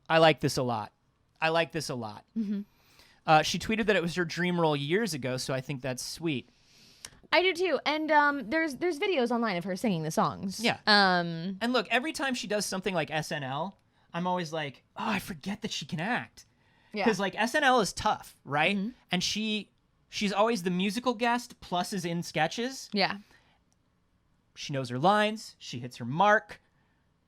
I like this a lot. Mm-hmm. She tweeted that it was her dream role years ago, so I think that's sweet. I do too. And there's videos online of her singing the songs. Yeah. And look, every time she does something like SNL, I'm always like, oh, I forget that she can act. Yeah. Because like SNL is tough, right? Mm-hmm. And she's always the musical guest plus is in sketches. Yeah. She knows her lines. She hits her mark.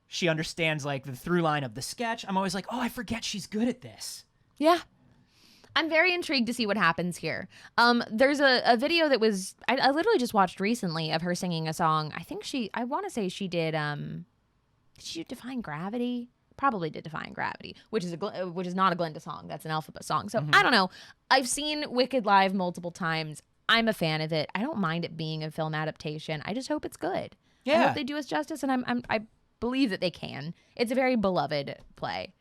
She understands like the through line of the sketch. I'm always like, oh, I forget she's good at this. Yeah. I'm very intrigued to see what happens here. There's a video that was, I literally just watched recently of her singing a song. I want to say she did she do Defying Gravity? Probably did Defying Gravity, which is not a Glinda song. That's an Elphaba song. So I don't know. I've seen Wicked live multiple times. I'm a fan of it. I don't mind it being a film adaptation. I just hope it's good. Yeah. I hope they do us justice, and I believe that they can. It's a very beloved play.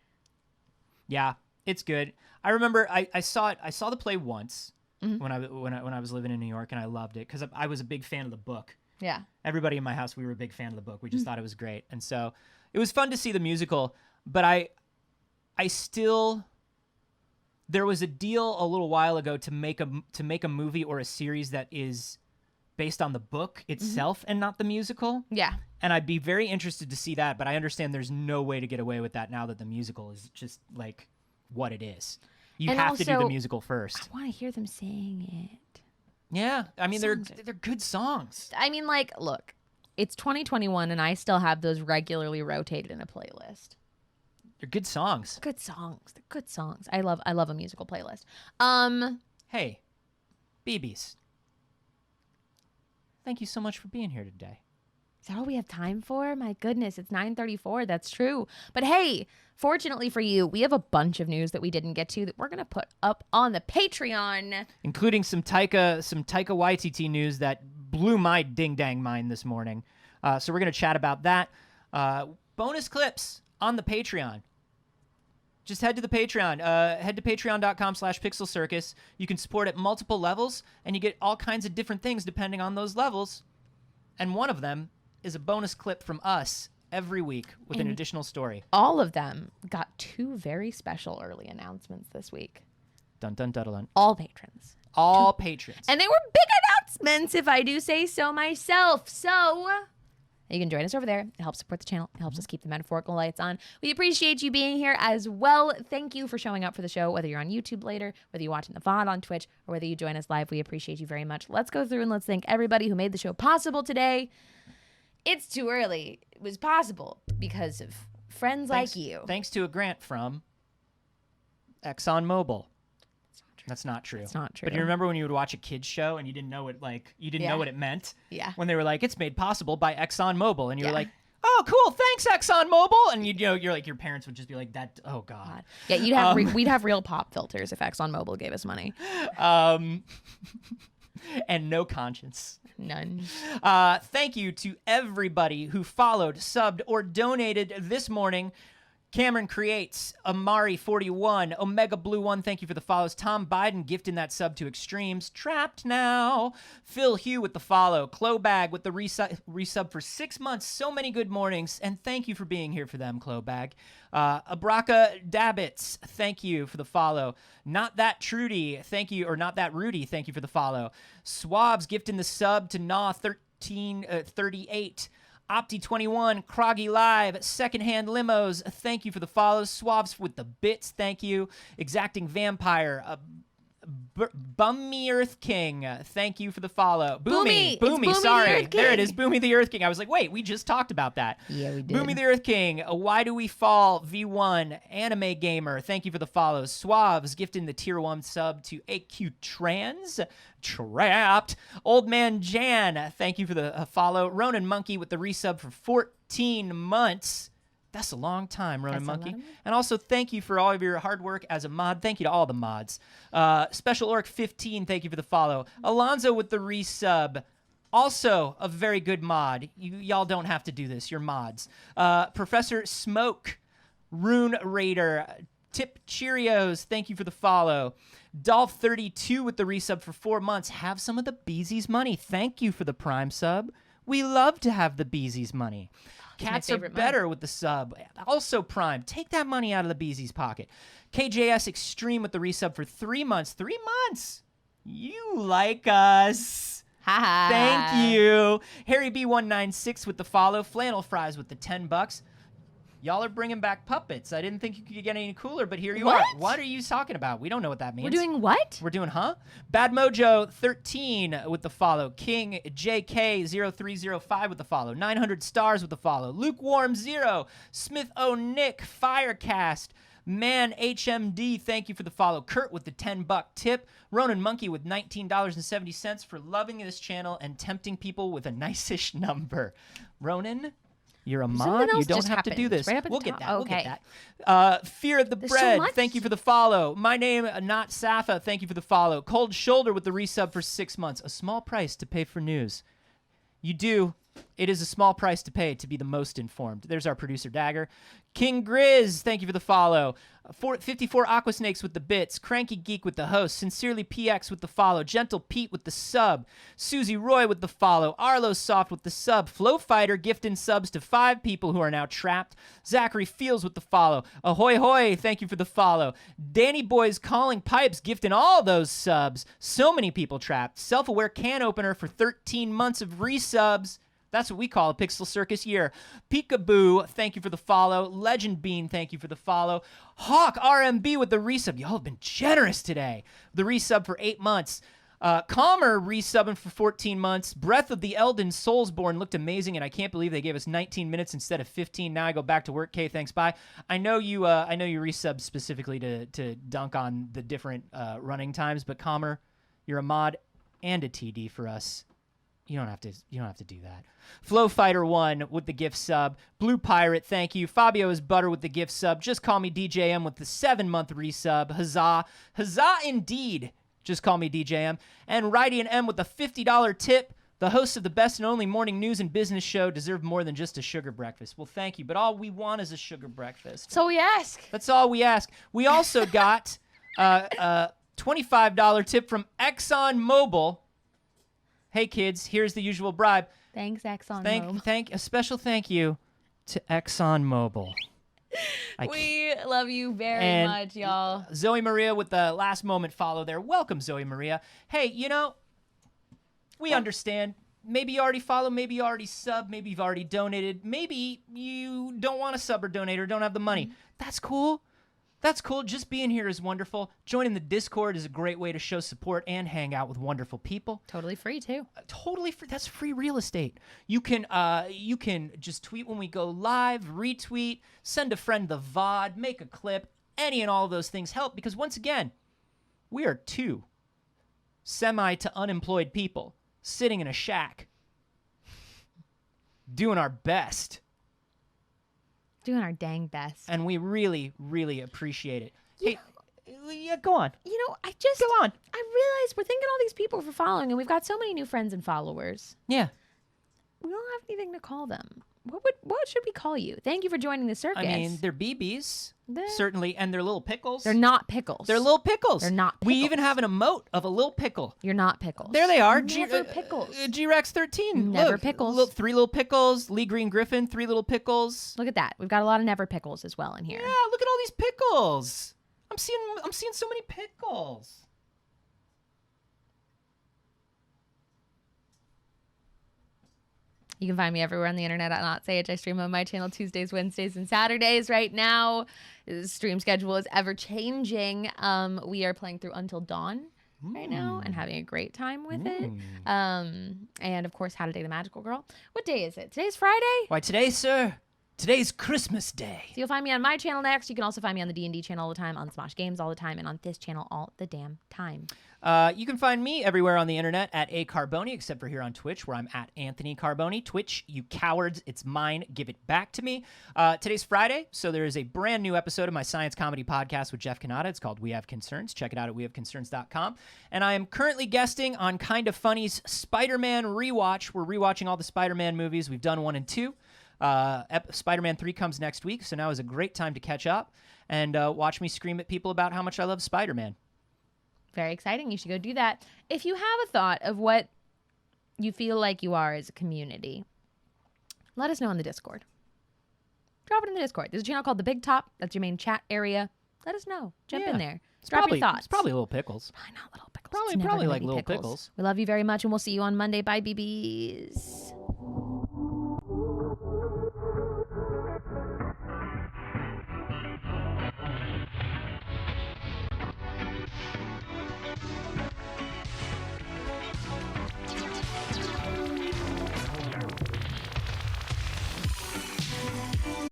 Yeah, it's good. I remember I saw the play once when I was living in New York, and I loved it because I was a big fan of the book. Yeah. Everybody in my house, we were a big fan of the book. We just thought it was great, and so it was fun to see the musical. But I still, there was a deal a little while ago to make a movie or a series that is based on the book itself and not the musical. Yeah. And I'd be very interested to see that, but I understand there's no way to get away with that now that the musical is just like what it is. You have to do the musical first. I want to hear them sing it. Yeah. I mean, they're good songs. I mean, like, look, it's 2021 and I still have those regularly rotated in a playlist. They're good songs. Good songs. They're good songs. I love a musical playlist. Hey, BBs. Thank you so much for being here today. Is that all we have time for? My goodness, it's 9:34. That's true. But hey, fortunately for you, we have a bunch of news that we didn't get to that we're going to put up on the Patreon. Including some Taika Waititi news that blew my ding-dang mind this morning. So we're going to chat about that. Bonus clips on the Patreon. Just head to the Patreon. Head to patreon.com/pixelcircus. You can support at multiple levels, and you get all kinds of different things depending on those levels. And one of them is a bonus clip from us every week with an additional story. All of them got 2 very special early announcements this week. Dun, dun, dun, dun, dun. All patrons. Patrons. And they were big announcements, if I do say so myself. So You can join us over there. It helps support the channel. It helps us keep the metaphorical lights on. We appreciate you being here as well. Thank you for showing up for the show, whether you're on YouTube later, whether you're watching the VOD on Twitch, or whether you join us live. We appreciate you very much. Let's go through and let's thank everybody who made the show possible today. It's too early. It was possible because of friends like you. Thanks to a grant from ExxonMobil. That's not true. It's not true. But you remember when you would watch a kids show and you didn't know know what it meant? Yeah. When they were like, it's made possible by ExxonMobil, and you were like, oh, cool, thanks ExxonMobil, and you're like, your parents would just be like, that. Oh God. Yeah, you'd have we'd have real pop filters if ExxonMobil gave us money. And no conscience. None. Thank you to everybody who followed, subbed, or donated this morning. Cameron Creates, Amari41, Omega Blue 1, thank you for the follows. Tom Biden gifting that sub to Extremes. Trapped Now. Phil Hugh with the follow. Clobag with the resub for 6 months. So many good mornings, and thank you for being here for them, Clobag. Abraka Dabbits, thank you for the follow. Not That Trudy, thank you, or Not That Rudy, thank you for the follow. Swabs gifting the sub to Naw1338. Opti21, Kroggy Live, Secondhand Limos, thank you for the follows. Swabs with the bits, thank you. Exacting Vampire, Bummy Earth King, thank you for the follow. Boomy, sorry. There it is, Boomy the Earth King. I was like, wait, we just talked about that. Yeah, we did. Boomy the Earth King, Why Do We Fall, V1, Anime Gamer, thank you for the follows. Swabs gifting the tier 1 sub to AQ Trans. Trapped. Old Man Jan, thank you for the follow. Ronan Monkey with the resub for 14 months. That's a long time, Ronan Monkey. And also, thank you for all of your hard work as a mod. Thank you to all the mods. Special Orc 15, thank you for the follow. Alonzo with the resub. Also, a very good mod. Y'all don't have to do this. You're mods. Professor Smoke, Rune Raider, Tip Cheerios, thank you for the follow. Dolph32 with the resub for 4 months. Have some of the Beezy's money. Thank you for the Prime sub. We love to have the Beezy's money. Cats Are Better with the sub. Also Prime. Take that money out of the Beezy's pocket. KJS Extreme with the resub for 3 months. 3 months. You like us. Ha. Thank you. Harry B196 with the follow. Flannel Fries with the $10. Y'all are bringing back puppets. I didn't think you could get any cooler, but here you are. What are you talking about? We don't know what that means. We're doing what? We're doing, Bad Mojo 13 with the follow. King JK0305 with the follow. 900 stars with the follow. Lukewarm 0. Smith O. Nick. Firecast. Man HMD, thank you for the follow. Kurt with the $10 tip. Ronan Monkey with $19.70 for loving this channel and tempting people with a nice-ish number. Ronan, you're a mod. You don't have to do this. Right we'll get that. Okay. We'll get that. Fear of the Bread. So thank you for the follow. My name, Not Safa. Thank you for the follow. Cold Shoulder with the resub for 6 months. A small price to pay for news. You do. It is a small price to pay to be the most informed. There's our producer, Dagger. King Grizz, thank you for the follow. 54 Aquasnakes with the bits. Cranky Geek with the host. Sincerely PX with the follow. Gentle Pete with the sub. Susie Roy with the follow. Arlo Soft with the sub. Flow Fighter gifting subs to 5 people who are now trapped. Zachary Fields with the follow. Ahoy hoy, thank you for the follow. Danny Boys Calling Pipes gifting all those subs. So many people trapped. Self-Aware Can Opener for 13 months of resubs. That's what we call a Pixel Circus year. Peekaboo, thank you for the follow. Legend Bean, thank you for the follow. Hawk RMB with the resub. Y'all have been generous today. The resub for 8 months. Calmer resubbing for 14 months. Breath of the Elden Soulsborne looked amazing, and I can't believe they gave us 19 minutes instead of 15. Now I go back to work. K, thanks, bye. I know you resubbed specifically to dunk on the different running times, but Calmer, you're a mod and a TD for us. You don't have to do that. Flow Fighter 1 with the gift sub. Blue Pirate, thank you. Fabio is Butter with the gift sub. Just Call Me DJM with the 7-month resub. Huzzah. Huzzah indeed. Just Call Me DJM. And Righty M with the $50 tip. The hosts of the best and only morning news and business show deserve more than just a sugar breakfast. Well, thank you, but all we want is a sugar breakfast. So we ask. That's all we ask. We also got a $25 tip from ExxonMobil. Hey kids, here's the usual bribe. Thanks, ExxonMobil. A special thank you to ExxonMobil. We love you very much, y'all. Zoe Maria with the last moment follow there. Welcome, Zoe Maria. Hey, we understand. maybe you already follow, maybe you already sub, maybe you've already donated, maybe you don't want to sub or donate or don't have the money. That's cool. That's cool. Just being here is wonderful. Joining the Discord is a great way to show support and hang out with wonderful people. Totally free too. Totally free. That's free real estate. You can just tweet when we go live, retweet, send a friend the VOD, make a clip. Any and all of those things help because once again, we are 2 semi to unemployed people sitting in a shack doing our best. Doing our dang best. And we really, really appreciate it. Hey, yeah, go on. You know, Go on. I realized we're thanking all these people for following, and we've got so many new friends and followers. Yeah. We don't have anything to call them. What should we call you? Thank you for joining the circus. I mean, they're BBs, certainly, and they're little pickles. They're not pickles. They're little pickles. They're not pickles. We even have an emote of a little pickle. You're not pickles. There they are. Never pickles. G-Rex 13. Never Look, pickles. 3 little pickles. Lee Green Griffin, 3 little pickles. Look at that. We've got a lot of never pickles as well in here. Yeah, look at all these pickles. I'm seeing so many pickles. You can find me everywhere on the internet at Not Saige. I stream on my channel Tuesdays, Wednesdays, and Saturdays. Right now, the stream schedule is ever changing. We are playing through Until Dawn right now and having a great time with it. And of course, How to Date a Magical Girl. What day is it? Today's Friday? Why, today, sir, today's Christmas Day. So you'll find me on my channel next. You can also find me on the D&D channel all the time, on Smosh Games all the time, and on this channel all the damn time. You can find me everywhere on the internet at Carboni, except for here on Twitch, where I'm at Anthony Carboni. Twitch, you cowards, it's mine. Give it back to me. Today's Friday, so there is a brand new episode of my science comedy podcast with Jeff Kanata. It's called We Have Concerns. Check it out at wehaveconcerns.com. And I am currently guesting on Kind of Funny's Spider-Man rewatch. We're rewatching all the Spider-Man movies. We've done 1 and 2. Spider-Man 3 comes next week, so now is a great time to catch up and watch me scream at people about how much I love Spider-Man. Very exciting. You should go do that. If you have a thought of what you feel like you are as a community, let us know in the Discord. Drop it in the Discord. There's a channel called The Big Top. That's your main chat area. Let us know. Jump in there. Drop your thoughts. It's probably little pickles. Probably not little pickles. Probably like little pickles. We love you very much, and we'll see you on Monday. Bye, BBs.